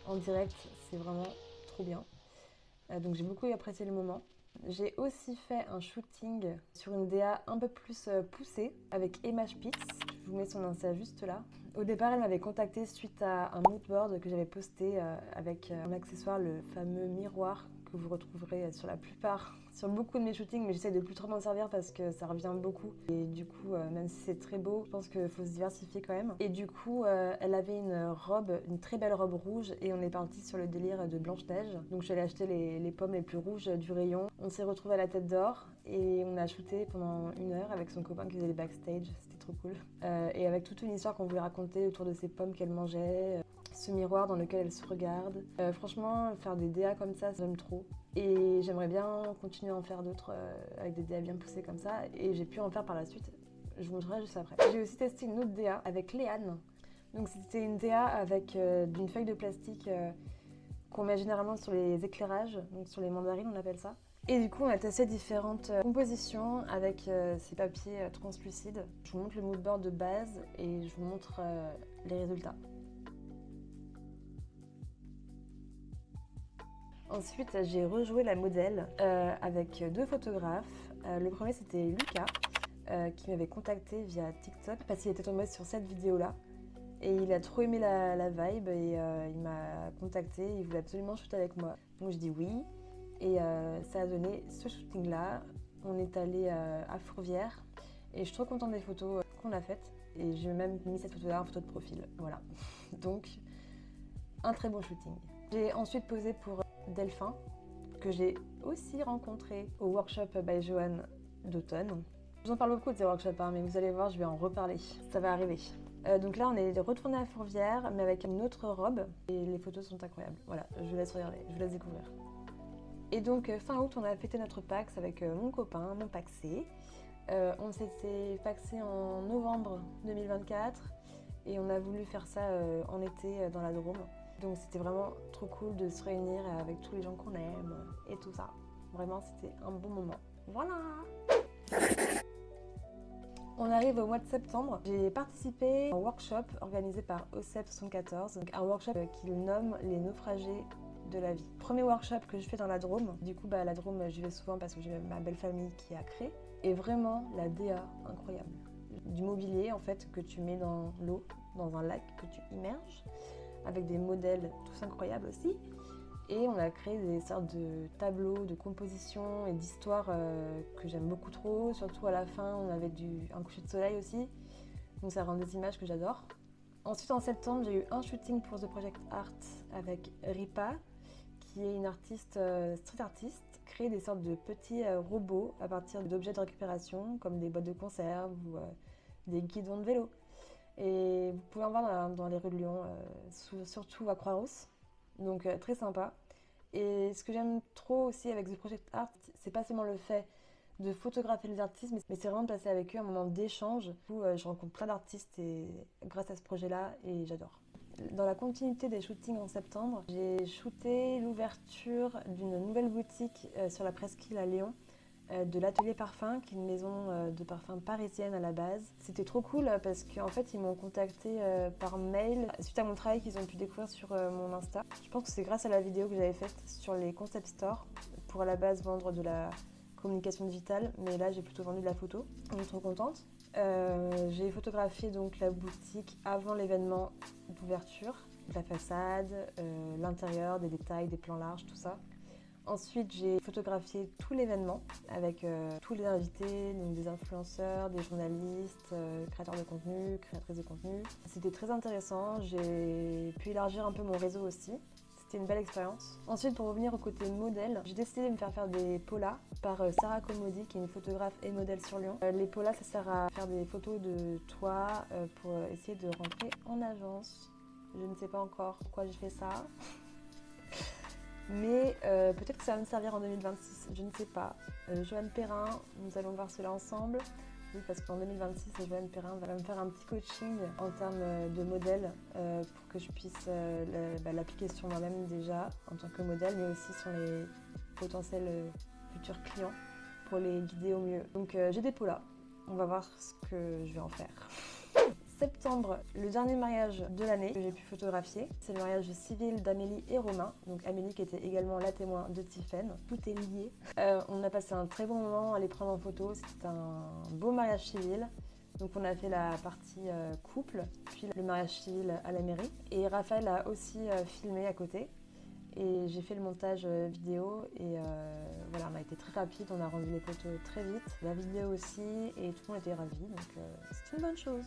A: en direct, c'est vraiment trop bien. Donc j'ai beaucoup apprécié le moment. J'ai aussi fait un shooting sur une DA un peu plus poussée avec Emma Spitz. Je vous mets son Insta juste là. Au départ, elle m'avait contactée suite à un moodboard que j'avais posté avec en accessoire le fameux miroir que vous retrouverez sur beaucoup de mes shootings, mais j'essaie de plus trop m'en servir parce que ça revient beaucoup. Et du coup, même si c'est très beau, je pense qu'il faut se diversifier quand même. Et du coup, elle avait une très belle robe rouge et on est parti sur le délire de Blanche-Neige. Donc je suis allée acheter les pommes les plus rouges du rayon. On s'est retrouvés à la tête d'or et on a shooté pendant 1 heure avec son copain qui faisait les backstage. C'était trop cool. Et avec toute une histoire qu'on voulait raconter autour de ces pommes qu'elle mangeait. Ce miroir dans lequel elle se regarde. Franchement, faire des DA comme ça j'aime trop. Et j'aimerais bien continuer à en faire d'autres avec des DA bien poussées comme ça. Et j'ai pu en faire par la suite. Je vous montrerai juste après. J'ai aussi testé une autre DA avec Léane. Donc c'était une DA avec d'une feuille de plastique qu'on met généralement sur les éclairages, donc sur les mandarines on appelle ça. Et du coup, on a testé différentes compositions avec ces papiers translucides. Je vous montre le mood board de base et je vous montre les résultats. Ensuite, j'ai rejoué la modèle avec 2 photographes. Le premier, c'était Lucas, qui m'avait contacté via TikTok parce qu'il était tombé sur cette vidéo-là. Et il a trop aimé la vibe et il m'a contacté, il voulait absolument shooter avec moi. Donc je dis oui. Et ça a donné ce shooting-là. On est allé à Fourvière et je suis trop contente des photos qu'on a faites. Et j'ai même mis cette photo-là en photo de profil. Voilà. Donc, un très bon shooting. J'ai ensuite posé pour Delphin, que j'ai aussi rencontré au workshop by Joanne d'automne. Je vous en parle beaucoup de ces workshops, hein, mais vous allez voir, je vais en reparler. Ça va arriver. Donc là, on est retourné à Fourvière, mais avec une autre robe. Et les photos sont incroyables. Voilà, je vous laisse regarder, je vous laisse découvrir. Et donc, fin août, on a fêté notre Pax avec mon copain, mon Paxé. On s'était paxé en novembre 2024. Et on a voulu faire ça en été dans la Drôme. Donc c'était vraiment trop cool de se réunir avec tous les gens qu'on aime et tout ça. Vraiment, c'était un bon moment. Voilà! On arrive au mois de septembre. J'ai participé à un workshop organisé par OCEP 74, donc un workshop qu'il nomme les naufragés de la vie. Premier workshop que je fais dans la Drôme. Du coup, la Drôme, j'y vais souvent parce que j'ai ma belle famille qui a créé. Et vraiment, la DA, incroyable. Du mobilier, en fait, que tu mets dans l'eau, dans un lac que tu immerges, avec des modèles tous incroyables aussi. Et on a créé des sortes de tableaux de composition et d'histoire que j'aime beaucoup trop. Surtout à la fin, on avait un coucher de soleil aussi. Donc ça rend des images que j'adore. Ensuite, en septembre, j'ai eu un shooting pour The Project Art avec Ripa, qui est une artiste, street artiste, créer des sortes de petits robots à partir d'objets de récupération, comme des boîtes de conserve ou des guidons de vélo. Et vous pouvez en voir dans les rues de Lyon, surtout à Croix-Rousse. Donc très sympa. Et ce que j'aime trop aussi avec The Project Art, c'est pas seulement le fait de photographier les artistes, mais c'est vraiment de passer avec eux un moment d'échange où je rencontre plein d'artistes et grâce à ce projet-là, et j'adore. Dans la continuité des shootings en septembre, j'ai shooté l'ouverture d'une nouvelle boutique sur la presqu'île à Lyon, de l'Atelier Parfum, qui est une maison de parfum parisienne à la base. C'était trop cool parce qu'en fait, ils m'ont contacté par mail suite à mon travail qu'ils ont pu découvrir sur mon Insta. Je pense que c'est grâce à la vidéo que j'avais faite sur les concept stores pour à la base vendre de la communication digitale, mais là j'ai plutôt vendu de la photo. On est trop contente. J'ai photographié donc la boutique avant l'événement d'ouverture, la façade, l'intérieur, des détails, des plans larges, tout ça. Ensuite, j'ai photographié tout l'événement avec tous les invités, donc des influenceurs, des journalistes, créateurs de contenu, créatrices de contenu. C'était très intéressant, j'ai pu élargir un peu mon réseau aussi. C'était une belle expérience. Ensuite, pour revenir au côté modèle, j'ai décidé de me faire des polas par Sarah Comodi, qui est une photographe et modèle sur Lyon. Les polas, ça sert à faire des photos de toi pour essayer de rentrer en agence. Je ne sais pas encore pourquoi j'ai fait ça. Mais peut-être que ça va me servir en 2026, je ne sais pas. Joanne Perrin, nous allons voir cela ensemble. Oui, parce qu'en 2026, Joanne Perrin va me faire un petit coaching en termes de modèle pour que je puisse l'appliquer sur moi-même déjà en tant que modèle, mais aussi sur les potentiels futurs clients pour les guider au mieux. Donc j'ai des polas, on va voir ce que je vais en faire. Septembre, le dernier mariage de l'année que j'ai pu photographier, c'est le mariage civil d'Amélie et Romain. Donc Amélie qui était également la témoin de Tiffen. Tout est lié. On a passé un très bon moment à les prendre en photo. C'était un beau mariage civil. Donc on a fait la partie couple, puis le mariage civil à la mairie. Et Raphaël a aussi filmé à côté. Et j'ai fait le montage vidéo et voilà, on a été très rapide, on a rendu les photos très vite, la vidéo aussi, et tout le monde était ravi, donc c'est une bonne chose.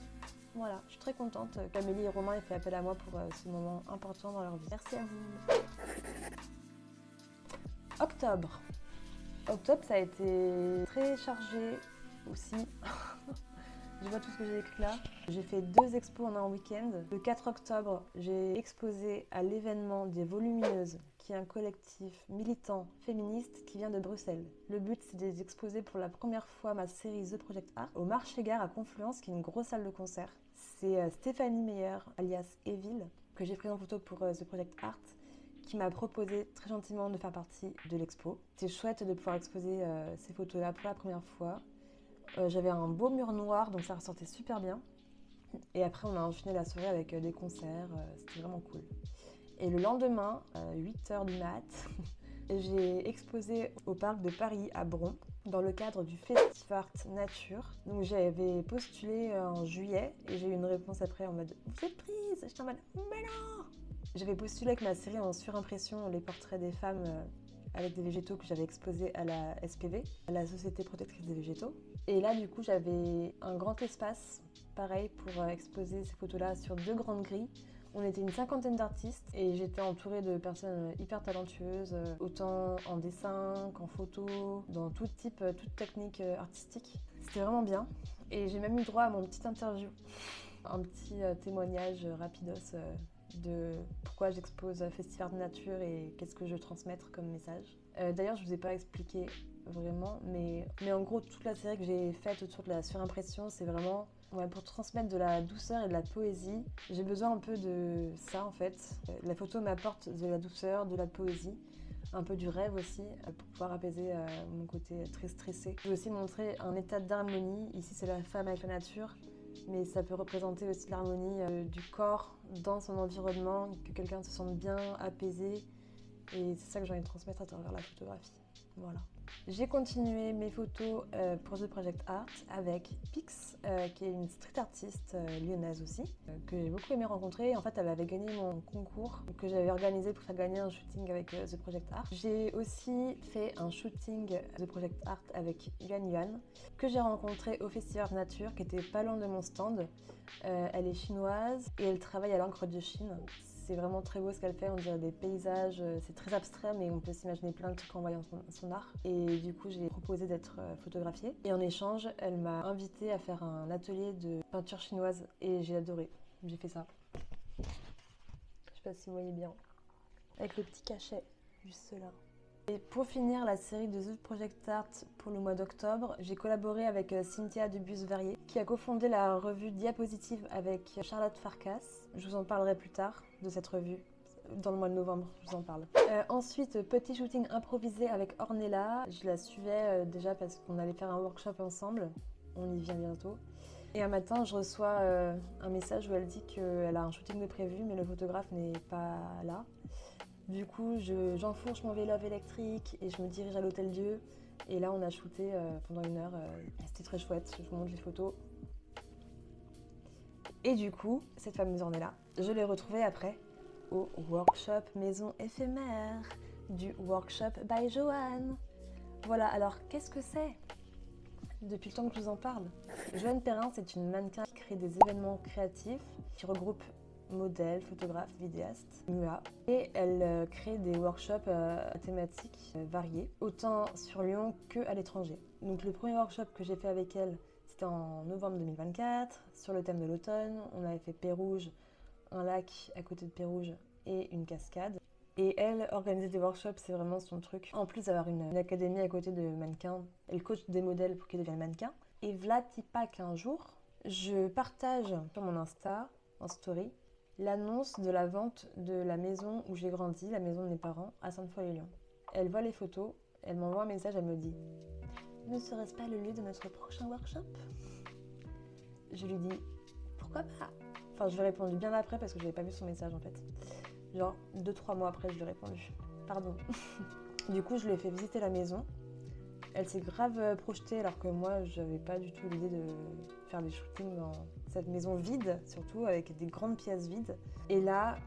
A: Voilà, je suis très contente qu'Amélie et Romain aient fait appel à moi pour ce moment important dans leur vie. Merci à vous. Octobre. Octobre, ça a été très chargé aussi. Je vois tout ce que j'ai écrit là. J'ai fait 2 expos en un week-end. Le 4 octobre, j'ai exposé à l'événement des Volumineuses, qui est un collectif militant féministe qui vient de Bruxelles. Le but, c'est d'exposer pour la première fois ma série The Project Art au Marché Gare à Confluence, qui est une grosse salle de concert. C'est Stéphanie Meyer, alias Evil, que j'ai prise en photo pour The Project Art, qui m'a proposé très gentiment de faire partie de l'expo. C'était chouette de pouvoir exposer ces photos-là pour la première fois. J'avais un beau mur noir, donc ça ressortait super bien. Et après, on a enchaîné la soirée avec des concerts, c'était vraiment cool. Et le lendemain, 8h du mat, j'ai exposé au parc de Paris à Bron, dans le cadre du Festival Nature. Donc j'avais postulé en juillet et j'ai eu une réponse après en mode « Vous êtes prise ?» J'étais en mode « Mais non !» J'avais postulé avec ma série en surimpression les portraits des femmes avec des végétaux que j'avais exposés à la SPV, à la Société Protectrice des Végétaux. Et là, du coup, j'avais un grand espace, pareil, pour exposer ces photos-là sur 2 grandes grilles. On était une 50aine d'artistes et j'étais entourée de personnes hyper talentueuses, autant en dessin qu'en photo, dans tout type, toute technique artistique. C'était vraiment bien. Et j'ai même eu droit à mon petit interview, un petit témoignage rapidos de pourquoi j'expose Festival de Nature et qu'est-ce que je veux transmettre comme message. D'ailleurs, je ne vous ai pas expliqué vraiment, mais en gros, toute la série que j'ai faite autour de la surimpression, c'est vraiment pour transmettre de la douceur et de la poésie. J'ai besoin un peu de ça en fait. La photo m'apporte de la douceur, de la poésie, un peu du rêve aussi, pour pouvoir apaiser mon côté très stressé. Je veux aussi montrer un état d'harmonie. Ici, c'est la femme avec la nature, mais ça peut représenter aussi l'harmonie du corps dans son environnement, que quelqu'un se sente bien, apaisé. Et c'est ça que j'ai envie de transmettre à travers la photographie. Voilà. J'ai continué mes photos pour The Project Art avec Pix, qui est une street artiste lyonnaise aussi, que j'ai beaucoup aimé rencontrer. En fait, elle avait gagné mon concours que j'avais organisé pour faire gagner un shooting avec The Project Art. J'ai aussi fait un shooting The Project Art avec Yuan Yuan, que j'ai rencontré au Festival Nature, qui était pas loin de mon stand. Elle est chinoise et elle travaille à l'encre de Chine. C'est vraiment très beau ce qu'elle fait, on dirait des paysages, c'est très abstrait mais on peut s'imaginer plein de trucs en voyant son art. Et du coup j'ai proposé d'être photographiée et en échange elle m'a invitée à faire un atelier de peinture chinoise et j'ai adoré, j'ai fait ça. Je sais pas si vous voyez bien, avec le petit cachet juste là. Et pour finir la série de The Project Art pour le mois d'octobre, j'ai collaboré avec Cynthia Dubus-Verrier qui a cofondé la revue Diapositive avec Charlotte Farkas. Je vous en parlerai plus tard de cette revue, dans le mois de novembre, je vous en parle. Ensuite, petit shooting improvisé avec Ornella. Je la suivais déjà parce qu'on allait faire un workshop ensemble, on y vient bientôt. Et un matin, je reçois un message où elle dit qu'elle a un shooting de prévu mais le photographe n'est pas là. Du coup, j'enfourche mon vélo électrique et je me dirige à l'Hôtel Dieu. Et là, on a shooté pendant 1 heure. C'était très chouette, je vous montre les photos. Et du coup, cette fameuse Ornella, je l'ai retrouvée après au workshop Maison éphémère du Workshop by Joanne. Voilà, alors qu'est-ce que c'est? Depuis le temps que je vous en parle. Joanne Perrin, c'est une mannequin qui crée des événements créatifs qui regroupent modèle, photographe, vidéaste, MUA. Et elle crée des workshops à thématiques variées, autant sur Lyon qu'à l'étranger. Donc le premier workshop que j'ai fait avec elle, c'était en novembre 2024, sur le thème de l'automne. On avait fait Pérouge, un lac à côté de Pérouge et une cascade. Et elle, organiser des workshops, c'est vraiment son truc. En plus d'avoir une académie à côté de mannequins, elle coach des modèles pour qu'ils deviennent mannequins. Et v'là pas qu'un jour, je partage sur mon Insta, en story, l'annonce de la vente de la maison où j'ai grandi, la maison de mes parents, à Sainte-Foy-les-Lyons. Elle voit les photos, elle m'envoie un message, elle me dit « Ne serait-ce pas le lieu de notre prochain workshop ?» Je lui dis « Pourquoi pas ?» Enfin, je lui ai répondu bien après parce que je n'avais pas vu son message en fait. Genre 2-3 mois après, je lui ai répondu. Pardon. Du coup, je lui ai fait visiter la maison. Elle s'est grave projetée alors que moi, j'avais pas du tout l'idée de faire des shootings dans cette maison vide, surtout avec des grandes pièces vides. Et là,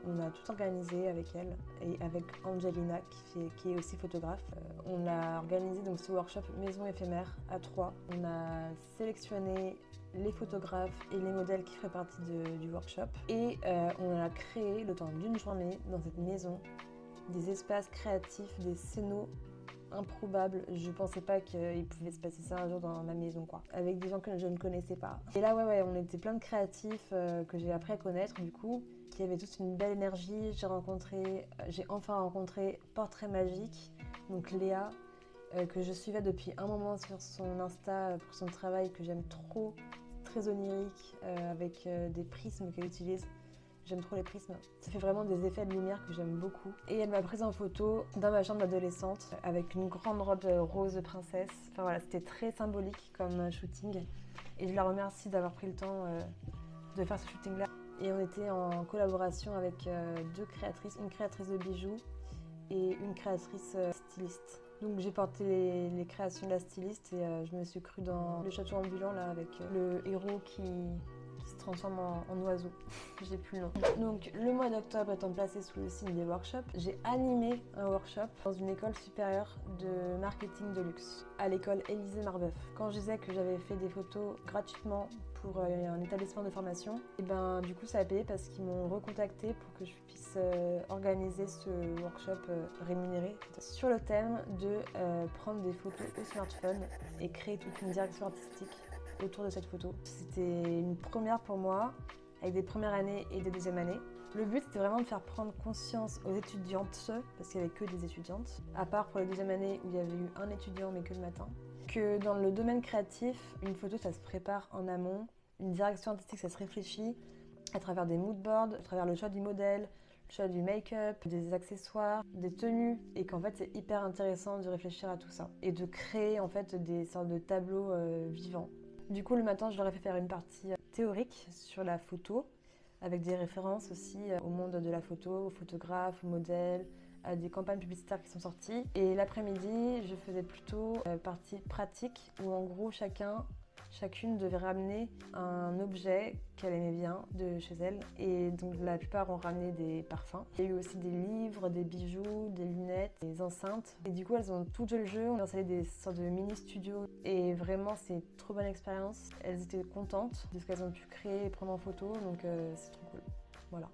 A: on a tout organisé avec elle et avec Angelina qui est aussi photographe. On a organisé donc ce workshop maison éphémère à 3. On a sélectionné les photographes et les modèles qui feraient partie du workshop. Et on a créé, le temps d'une journée, dans cette maison, des espaces créatifs, des scénos improbables. Je pensais pas qu'il pouvait se passer ça un jour dans ma maison, quoi. Avec des gens que je ne connaissais pas. Et là, ouais, on était plein de créatifs que j'ai appris à connaître, du coup, qui avaient tous une belle énergie. J'ai enfin rencontré Portrait Magique, donc Léa, que je suivais depuis un moment sur son Insta pour son travail que j'aime trop, très onirique, avec des prismes qu'elle utilise. J'aime trop les prismes. Ça fait vraiment des effets de lumière que j'aime beaucoup. Et elle m'a prise en photo dans ma chambre d'adolescente avec une grande robe rose de princesse. Enfin voilà, c'était très symbolique comme shooting. Et je la remercie d'avoir pris le temps de faire ce shooting-là. Et on était en collaboration avec deux créatrices, une créatrice de bijoux et une créatrice styliste. Donc j'ai porté les créations de la styliste et je me suis crue dans le château ambulant là avec le héros qui se transforme en oiseau. J'ai plus le nom. Donc le mois d'octobre étant placé sous le signe des workshops, j'ai animé un workshop dans une école supérieure de marketing de luxe, à l'école Élysée Marbeuf. Quand je disais que j'avais fait des photos gratuitement pour un établissement de formation, et ben du coup ça a payé parce qu'ils m'ont recontacté pour que je puisse organiser ce workshop rémunéré sur le thème de prendre des photos au smartphone et créer toute une direction artistique autour de cette photo. C'était une première pour moi, avec des premières années et des deuxièmes années. Le but c'était vraiment de faire prendre conscience aux étudiantes, parce qu'il n'y avait que des étudiantes, à part pour les deuxième année où il y avait eu un étudiant mais que le matin, que dans le domaine créatif, une photo ça se prépare en amont, une direction artistique ça se réfléchit à travers des moodboards, à travers le choix du modèle, le choix du make-up, des accessoires, des tenues, et qu'en fait c'est hyper intéressant de réfléchir à tout ça et de créer en fait des sortes de tableaux vivants. Du coup le matin je leur ai fait faire une partie théorique sur la photo, avec des références aussi au monde de la photo, aux photographes, aux modèles, à des campagnes publicitaires qui sont sorties. Et l'après-midi, je faisais plutôt partie pratique, où en gros chacune devait ramener un objet qu'elle aimait bien de chez elle. Et donc la plupart ont ramené des parfums. Il y a eu aussi des livres, des bijoux, des lunettes, des enceintes. Et du coup elles ont tout joué le jeu, on a installé des sortes de mini-studios. Et vraiment c'est une trop bonne expérience. Elles étaient contentes de ce qu'elles ont pu créer et prendre en photo, donc c'est trop cool. Voilà.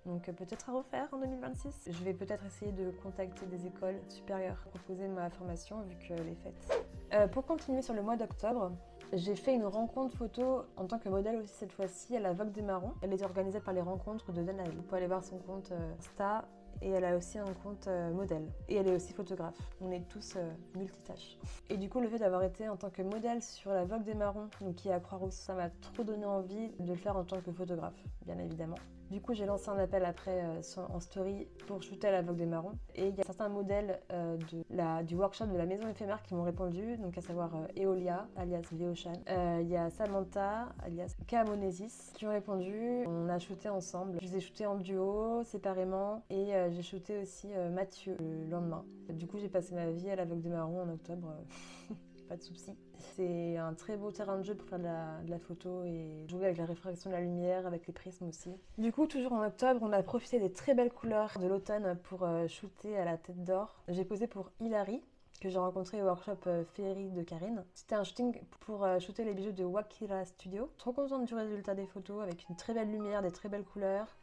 A: Donc peut-être à refaire en 2026. Je vais peut-être essayer de contacter des écoles supérieures pour proposer ma formation vu qu'elle est faite. Pour continuer sur le mois d'octobre, j'ai fait une rencontre photo en tant que modèle aussi cette fois-ci à la Vogue des Marrons. Elle était organisée par les rencontres de Danaï. Vous pouvez aller voir son compte Insta et elle a aussi un compte modèle. Et elle est aussi photographe. On est tous multitâches. Et du coup, le fait d'avoir été en tant que modèle sur la Vogue des Marrons, donc qui est à Croix-Rousse, ça m'a trop donné envie de le faire en tant que photographe, bien évidemment. Du coup, j'ai lancé un appel après en story pour shooter à la Vogue des Marrons. Et il y a certains modèles du workshop de la maison éphémère qui m'ont répondu, donc à savoir Eolia, alias Véochan. Il y a Samantha, alias Kamonesis, qui ont répondu. On a shooté ensemble. Je les ai shootés en duo, séparément. Et j'ai shooté aussi Mathieu le lendemain. Du coup, j'ai passé ma vie à la Vogue des Marrons en octobre. Pas de soucis. C'est un très beau terrain de jeu pour faire de la photo et jouer avec la réfraction de la lumière, avec les prismes aussi. Du coup, toujours en octobre, on a profité des très belles couleurs de l'automne pour shooter à la Tête d'Or. J'ai posé pour Hilary, que j'ai rencontré au workshop Féerie de Karine. C'était un shooting pour shooter les bijoux de Wakira Studio. Trop contente du résultat des photos, avec une très belle lumière, des très belles couleurs.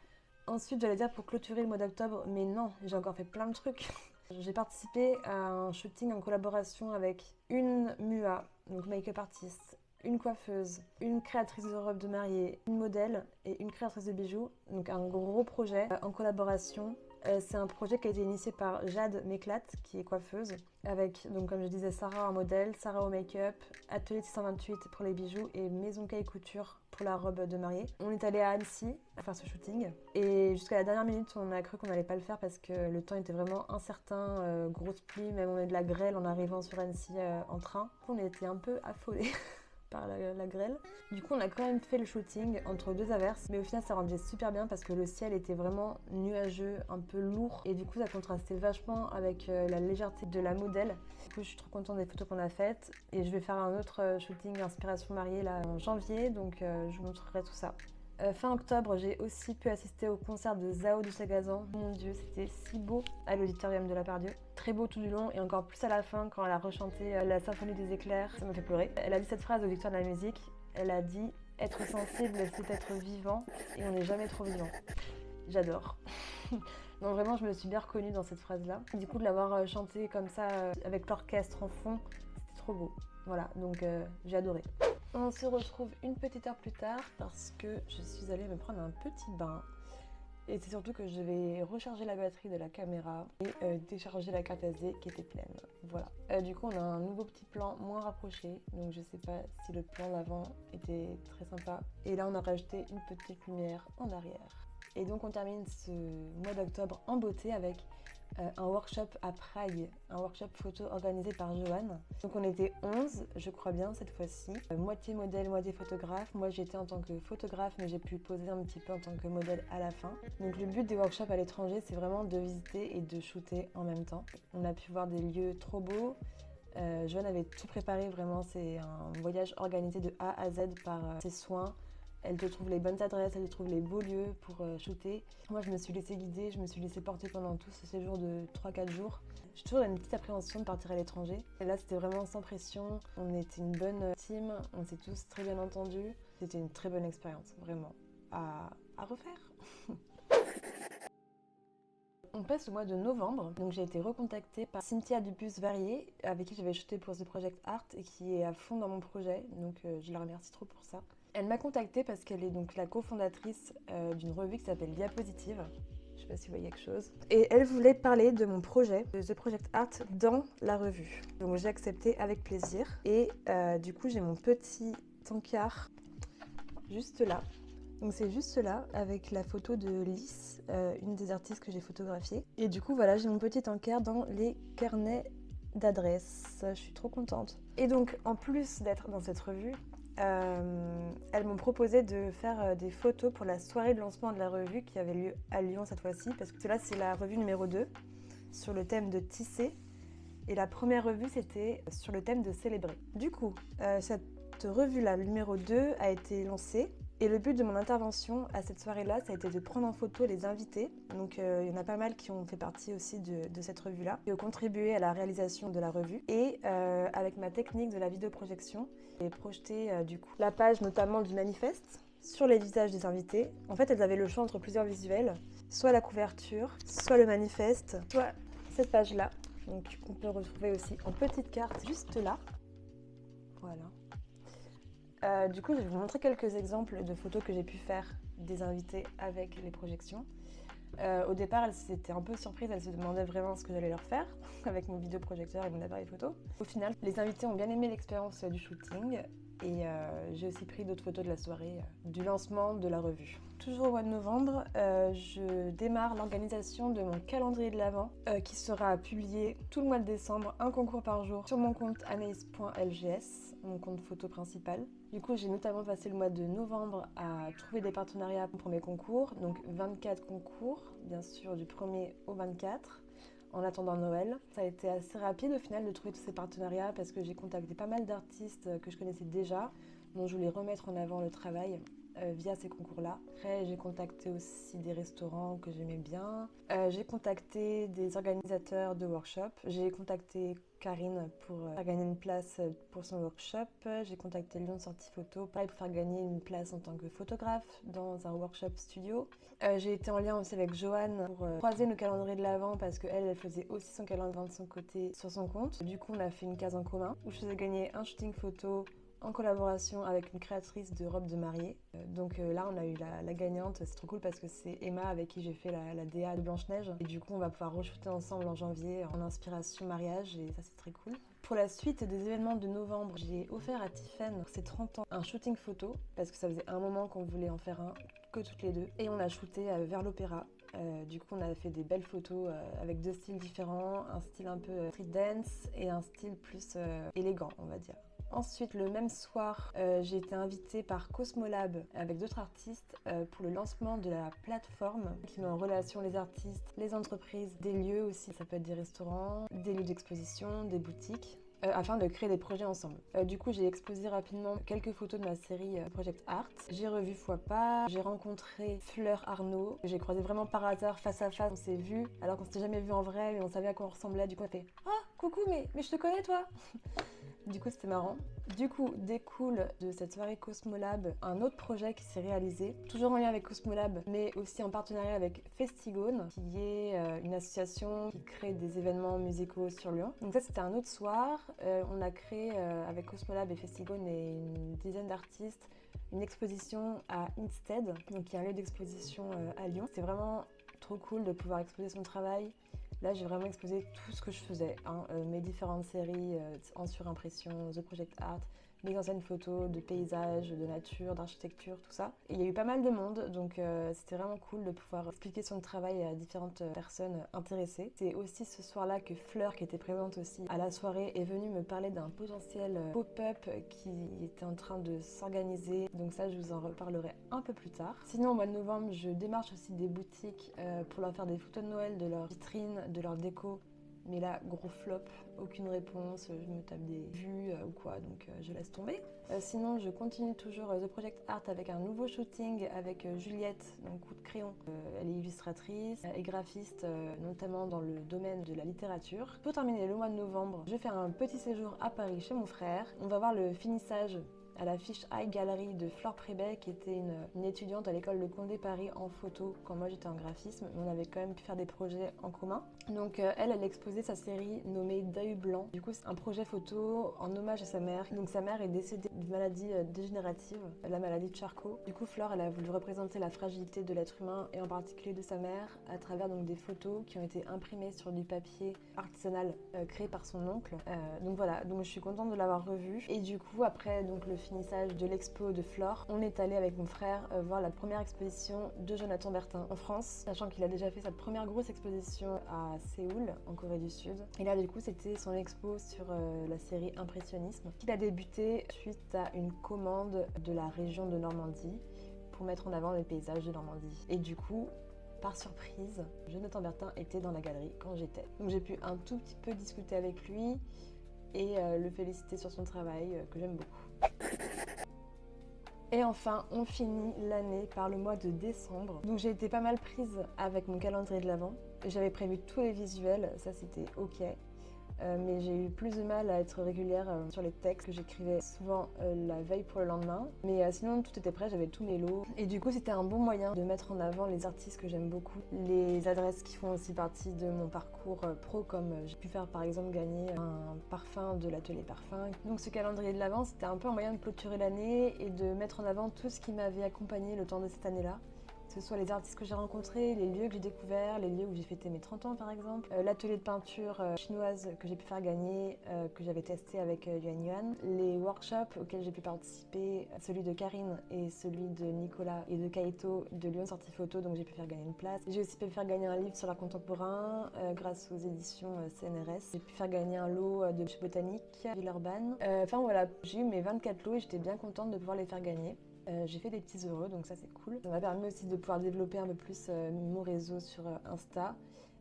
A: Ensuite, j'allais dire pour clôturer le mois d'octobre, mais non, j'ai encore fait plein de trucs. J'ai participé à un shooting en collaboration avec une MUA, donc make-up artiste, une coiffeuse, une créatrice de robes de mariée, une modèle et une créatrice de bijoux. Donc un gros projet en collaboration. C'est un projet qui a été initié par Jade Méclate, qui est coiffeuse, avec, donc comme je disais, Sarah en modèle, Sarah au make-up, Atelier 628 pour les bijoux et Maison Caille Couture pour la robe de mariée. On est allé à Annecy à faire ce shooting et jusqu'à la dernière minute, on a cru qu'on n'allait pas le faire parce que le temps était vraiment incertain, grosse pluie, même on a de la grêle en arrivant sur Annecy en train. On a été un peu affolés par la grêle. Du coup, on a quand même fait le shooting entre deux averses, mais au final, ça rendait super bien parce que le ciel était vraiment nuageux, un peu lourd, et du coup, ça contrastait vachement avec la légèreté de la modèle. Du coup, je suis trop contente des photos qu'on a faites, et je vais faire un autre shooting inspiration mariée là en janvier, donc je vous montrerai tout ça. Fin octobre, j'ai aussi pu assister au concert de Zao de Sagazan. Mon Dieu, c'était si beau à l'auditorium de la Pardieu. Très beau tout du long et encore plus à la fin quand elle a rechanté la symphonie des éclairs. Ça m'a fait pleurer. Elle a dit cette phrase aux Victoires de la musique. Elle a dit « Être sensible, c'est être vivant et on n'est jamais trop vivant ». J'adore. Donc vraiment, je me suis bien reconnue dans cette phrase-là. Du coup, de l'avoir chanté comme ça avec l'orchestre en fond, c'était trop beau. Voilà, donc j'ai adoré. On se retrouve une petite heure plus tard parce que je suis allée me prendre un petit bain. Et c'est surtout que je vais recharger la batterie de la caméra et décharger la carte SD qui était pleine. Voilà. Du coup, on a un nouveau petit plan moins rapproché. Donc je sais pas si le plan d'avant était très sympa. Et là, on a rajouté une petite lumière en arrière. Et donc on termine ce mois d'octobre en beauté avec un workshop à Prague, un workshop photo organisé par Joanne. Donc on était 11, je crois bien cette fois-ci, moitié modèle, moitié photographe. Moi j'étais en tant que photographe, mais j'ai pu poser un petit peu en tant que modèle à la fin. Donc le but des workshops à l'étranger, c'est vraiment de visiter et de shooter en même temps. On a pu voir des lieux trop beaux. Joanne avait tout préparé, vraiment c'est un voyage organisé de A à Z par ses soins. Elle te trouve les bonnes adresses, elle te trouve les beaux lieux pour shooter. Moi, je me suis laissée guider, je me suis laissée porter pendant tout ce séjour de 3-4 jours. J'ai toujours une petite appréhension de partir à l'étranger. Et là, c'était vraiment sans pression. On était une bonne team, on s'est tous très bien entendus. C'était une très bonne expérience, vraiment, à refaire. On passe au mois de novembre, donc j'ai été recontactée par Cynthia Dupus-Varier, avec qui j'avais shooté pour The Project Art et qui est à fond dans mon projet, donc je la remercie trop pour ça. Elle m'a contactée parce qu'elle est donc la cofondatrice d'une revue qui s'appelle Diapositive. Je sais pas si vous voyez quelque chose. Et elle voulait parler de mon projet, de The Project Art, dans la revue. Donc j'ai accepté avec plaisir. Et du coup, j'ai mon petit encart juste là. Donc c'est juste là, avec la photo de Lys, une des artistes que j'ai photographiées. Et du coup, voilà, j'ai mon petit encart dans les carnets d'adresses. Je suis trop contente. Et donc, en plus d'être dans cette revue, elles m'ont proposé de faire des photos pour la soirée de lancement de la revue qui avait lieu à Lyon cette fois-ci, parce que là c'est la revue numéro 2 sur le thème de tisser et la première revue c'était sur le thème de célébrer. Du coup, cette revue-là, le numéro 2, a été lancée. Et le but de mon intervention à cette soirée-là, ça a été de prendre en photo les invités. Donc il y en a pas mal qui ont fait partie aussi de cette revue-là, qui ont contribué à la réalisation de la revue. Et avec ma technique de la vidéoprojection, j'ai projeté du coup la page notamment du manifeste sur les visages des invités. En fait, elles avaient le choix entre plusieurs visuels, soit la couverture, soit le manifeste, soit cette page-là. Donc on peut retrouver aussi en petite carte juste là. Voilà. Du coup, je vais vous montrer quelques exemples de photos que j'ai pu faire des invités avec les projections. Au départ, elles étaient un peu surprises, elles se demandaient vraiment ce que j'allais leur faire avec mon vidéoprojecteur et mon appareil photo. Au final, les invités ont bien aimé l'expérience du shooting et j'ai aussi pris d'autres photos de la soirée du lancement de la revue. Toujours au mois de novembre, je démarre l'organisation de mon calendrier de l'Avent qui sera publié tout le mois de décembre, un concours par jour sur mon compte anaïs.lgs, mon compte photo principal. Du coup, j'ai notamment passé le mois de novembre à trouver des partenariats pour mes concours, donc 24 concours, bien sûr du 1er au 24, en attendant Noël. Ça a été assez rapide au final de trouver tous ces partenariats parce que j'ai contacté pas mal d'artistes que je connaissais déjà, dont je voulais remettre en avant le travail via ces concours-là. Après, j'ai contacté aussi des restaurants que j'aimais bien. J'ai contacté des organisateurs de workshops. J'ai contacté Karine pour faire gagner une place pour son workshop. J'ai contacté Lyon Sortie Photo, pareil pour faire gagner une place en tant que photographe dans un workshop studio. J'ai été en lien aussi avec Joanne pour croiser nos calendriers de l'Avent parce qu'elle faisait aussi son calendrier de son côté sur son compte. Du coup, on a fait une case en commun où je faisais gagner un shooting photo en collaboration avec une créatrice de robes de mariée. Donc là, on a eu la gagnante. C'est trop cool parce que c'est Emma avec qui j'ai fait la DA de Blanche-Neige. Et du coup, on va pouvoir re-shooter ensemble en janvier en inspiration mariage et ça, c'est très cool. Pour la suite des événements de novembre, j'ai offert à Tiffen, pour ses 30 ans, un shooting photo parce que ça faisait un moment qu'on voulait en faire un que toutes les deux. Et on a shooté vers l'opéra. Du coup, on a fait des belles photos avec deux styles différents, un style un peu street dance et un style plus élégant, on va dire. Ensuite, le même soir, j'ai été invitée par Cosmolab avec d'autres artistes pour le lancement de la plateforme qui met en relation les artistes, les entreprises, des lieux aussi, ça peut être des restaurants, des lieux d'exposition, des boutiques, afin de créer des projets ensemble. Du coup, j'ai exposé rapidement quelques photos de ma série Project Art. J'ai revu Foipa, j'ai rencontré Fleur Arnaud, que j'ai croisé vraiment par hasard face à face. On s'est vus alors qu'on s'était jamais vus en vrai, mais on savait à quoi on ressemblait. Du coup, on a fait « Ah, coucou, mais je te connais toi !» Du coup, c'était marrant. Du coup, découle de cette soirée Cosmolab un autre projet qui s'est réalisé, toujours en lien avec Cosmolab, mais aussi en partenariat avec Festigone, qui est une association qui crée des événements musicaux sur Lyon. Donc ça, c'était un autre soir. On a créé avec Cosmolab et Festigone et une dizaine d'artistes une exposition à Instead, donc qui est un lieu d'exposition à Lyon. C'est vraiment trop cool de pouvoir exposer son travail. Là, j'ai vraiment exposé tout ce que je faisais, mes différentes séries en surimpression, The Project Art. des anciennes photos de paysages, de nature, d'architecture, tout ça. Et il y a eu pas mal de monde, donc c'était vraiment cool de pouvoir expliquer son travail à différentes personnes intéressées. C'est aussi ce soir-là que Fleur, qui était présente aussi à la soirée, est venue me parler d'un potentiel pop-up qui était en train de s'organiser. Donc ça, je vous en reparlerai un peu plus tard. Sinon, au mois de novembre, je démarche aussi des boutiques pour leur faire des photos de Noël, de leur vitrine, de leur déco. Mais là, gros flop, aucune réponse, je me tape des vues ou quoi, donc je laisse tomber. Sinon, je continue toujours The Project Art avec un nouveau shooting avec Juliette, donc coup de crayon. Elle est illustratrice et graphiste, notamment dans le domaine de la littérature. Pour terminer le mois de novembre, je fais un petit séjour à Paris chez mon frère. On va voir le finissage à la Fish Eye Gallery de Flore Prébet, qui était une étudiante à l'école de Condé Paris en photo quand moi j'étais en graphisme. On avait quand même pu faire des projets en commun. Donc elle exposait sa série nommée Deuil Blanc. Du coup c'est un projet photo en hommage à sa mère. Donc sa mère est décédée d'une maladie dégénérative, la maladie de Charcot. Du coup Flore, elle a voulu représenter la fragilité de l'être humain et en particulier de sa mère à travers donc des photos qui ont été imprimées sur du papier artisanal créé par son oncle. Donc voilà, donc je suis contente de l'avoir revu. Et du coup après donc le finissage de l'expo de Flore, on est allé avec mon frère voir la première exposition de Jonathan Bertin en France, sachant qu'il a déjà fait sa première grosse exposition à Séoul, en Corée du Sud. Et là, du coup, c'était son expo sur la série Impressionnisme, qu'il a débuté suite à une commande de la région de Normandie pour mettre en avant les paysages de Normandie. Et du coup, par surprise, Jonathan Bertin était dans la galerie quand j'étais. Donc j'ai pu un tout petit peu discuter avec lui et le féliciter sur son travail, que j'aime beaucoup. Et enfin, on finit l'année par le mois de décembre. Donc j'ai été pas mal prise avec mon calendrier de l'Avent. J'avais prévu tous les visuels, ça c'était ok. Mais j'ai eu plus de mal à être régulière sur les textes que j'écrivais souvent la veille pour le lendemain. Mais sinon tout était prêt, j'avais tous mes lots. Et du coup c'était un bon moyen de mettre en avant les artistes que j'aime beaucoup. Les adresses qui font aussi partie de mon parcours pro, comme j'ai pu faire par exemple gagner un parfum de l'atelier parfum. Donc ce calendrier de l'Avent, c'était un peu un moyen de clôturer l'année et de mettre en avant tout ce qui m'avait accompagné le temps de cette année-là. Que ce soit les artistes que j'ai rencontrés, les lieux que j'ai découverts, les lieux où j'ai fêté mes 30 ans par exemple, l'atelier de peinture chinoise que j'ai pu faire gagner, que j'avais testé avec Yuan Yuan, les workshops auxquels j'ai pu participer, celui de Karine et celui de Nicolas et de Kaito de Lyon Sortie Photo, donc j'ai pu faire gagner une place. J'ai aussi pu faire gagner un livre sur l'art contemporain grâce aux éditions CNRS. J'ai pu faire gagner un lot de chez Botanique, Villeurbanne. Enfin voilà, j'ai eu mes 24 lots et j'étais bien contente de pouvoir les faire gagner. J'ai fait des petits heureux, donc ça c'est cool. Ça m'a permis aussi de pouvoir développer un peu plus mon réseau sur Insta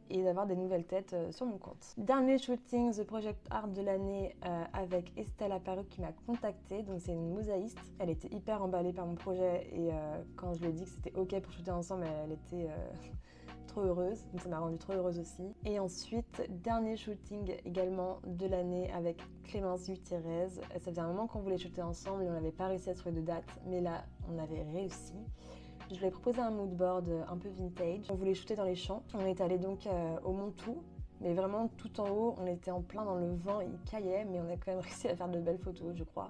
A: et d'avoir des nouvelles têtes sur mon compte. Dernier shooting The Project Art de l'année avec Estelle Apparu qui m'a contactée. Donc c'est une mosaïste. Elle était hyper emballée par mon projet et quand je lui ai dit que c'était ok pour shooter ensemble, elle était trop heureuse, donc ça m'a rendue trop heureuse aussi. Et ensuite, dernier shooting également de l'année avec Clémence Gutiérrez. Ça faisait un moment qu'on voulait shooter ensemble et on n'avait pas réussi à trouver de date, mais là on avait réussi. Je lui ai proposé un moodboard un peu vintage. On voulait shooter dans les champs. On est allé donc au Montou, mais vraiment tout en haut, on était en plein dans le vent, il caillait, mais on a quand même réussi à faire de belles photos, je crois.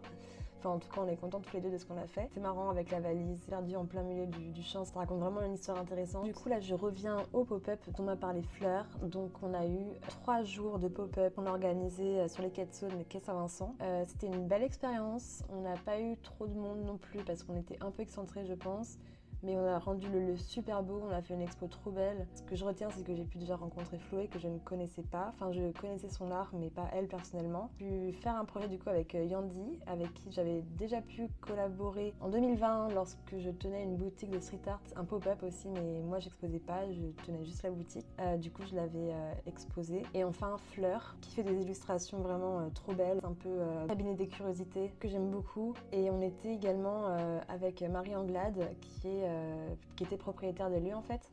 A: Enfin, en tout cas, on est contents tous les deux de ce qu'on a fait. C'est marrant avec la valise perdue en plein milieu du champ. Ça raconte vraiment une histoire intéressante. Du coup, là, je reviens au pop-up dont m'a parlé Fleur. Donc, on a eu 3 jours de pop-up. On a organisé sur les quais de Saône, le quai Saint-Vincent. C'était une belle expérience. On n'a pas eu trop de monde non plus parce qu'on était un peu excentrés, je pense. Mais on a rendu le lieu super beau, on a fait une expo trop belle. Ce que je retiens, c'est que j'ai pu déjà rencontrer Chloé, que je ne connaissais pas. Enfin, je connaissais son art, mais pas elle personnellement. J'ai pu faire un projet du coup avec Yandy, avec qui j'avais déjà pu collaborer en 2020 lorsque je tenais une boutique de street art, un pop-up aussi, mais moi j'exposais pas, je tenais juste la boutique. Du coup, je l'avais exposée. Et enfin, Fleur, qui fait des illustrations vraiment trop belles, un peu cabinet des curiosités, que j'aime beaucoup. Et on était également avec Marie Anglade, qui était propriétaire des lieux en fait,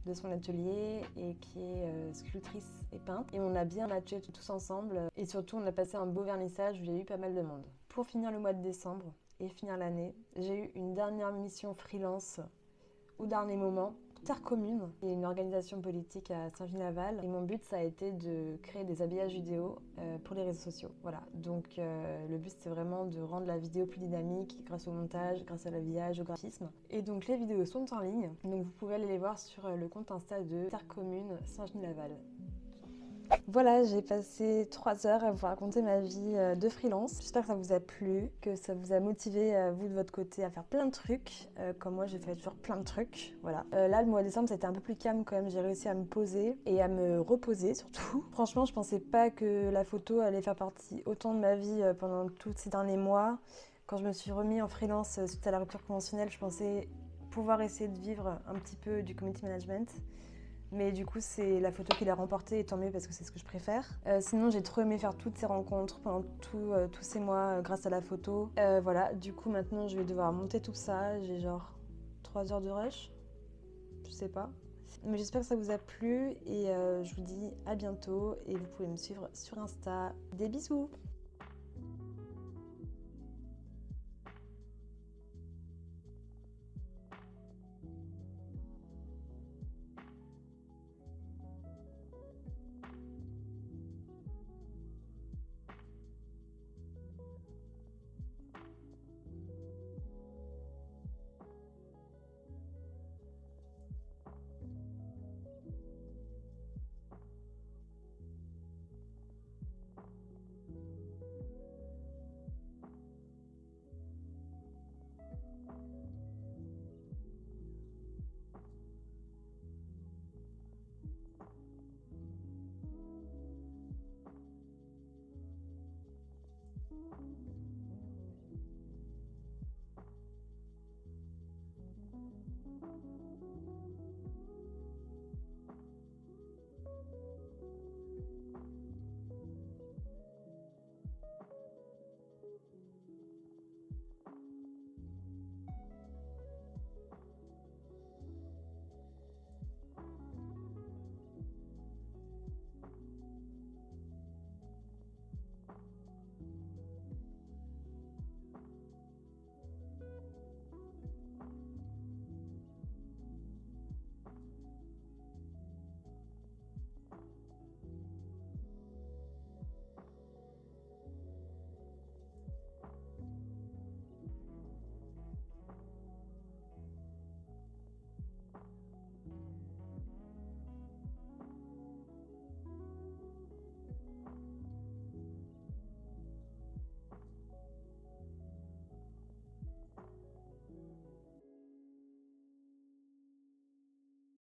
A: de son atelier et qui est sculptrice et peintre. Et on a bien matché tous ensemble et surtout on a passé un beau vernissage où il y a eu pas mal de monde. Pour finir le mois de décembre et finir l'année, j'ai eu une dernière mission freelance au dernier moment. Terre Commune, qui est une organisation politique à Saint-Gilles-Laval. Et mon but, ça a été de créer des habillages vidéo pour les réseaux sociaux. Voilà, donc le but, c'est vraiment de rendre la vidéo plus dynamique grâce au montage, grâce à l'habillage, au graphisme. Et donc les vidéos sont en ligne, donc vous pouvez aller les voir sur le compte Insta de Terre Commune Saint-Gilles-Laval. Voilà, j'ai passé 3 heures à vous raconter ma vie de freelance. J'espère que ça vous a plu, que ça vous a motivé, vous de votre côté, à faire plein de trucs. Comme moi, j'ai fait toujours plein de trucs. Voilà. Là, le mois de décembre, c'était un peu plus calme quand même. J'ai réussi à me poser et à me reposer surtout. Franchement, je pensais pas que la photo allait faire partie autant de ma vie pendant tous ces derniers mois. Quand je me suis remis en freelance suite à la rupture conventionnelle, je pensais pouvoir essayer de vivre un petit peu du community management. Mais du coup, c'est la photo qui l'a remporté, et tant mieux parce que c'est ce que je préfère. Sinon, j'ai trop aimé faire toutes ces rencontres pendant tous ces mois grâce à la photo. Voilà, du coup, maintenant, je vais devoir monter tout ça. J'ai genre 3 heures de rush, je sais pas. Mais j'espère que ça vous a plu et je vous dis à bientôt. Et vous pouvez me suivre sur Insta. Des bisous!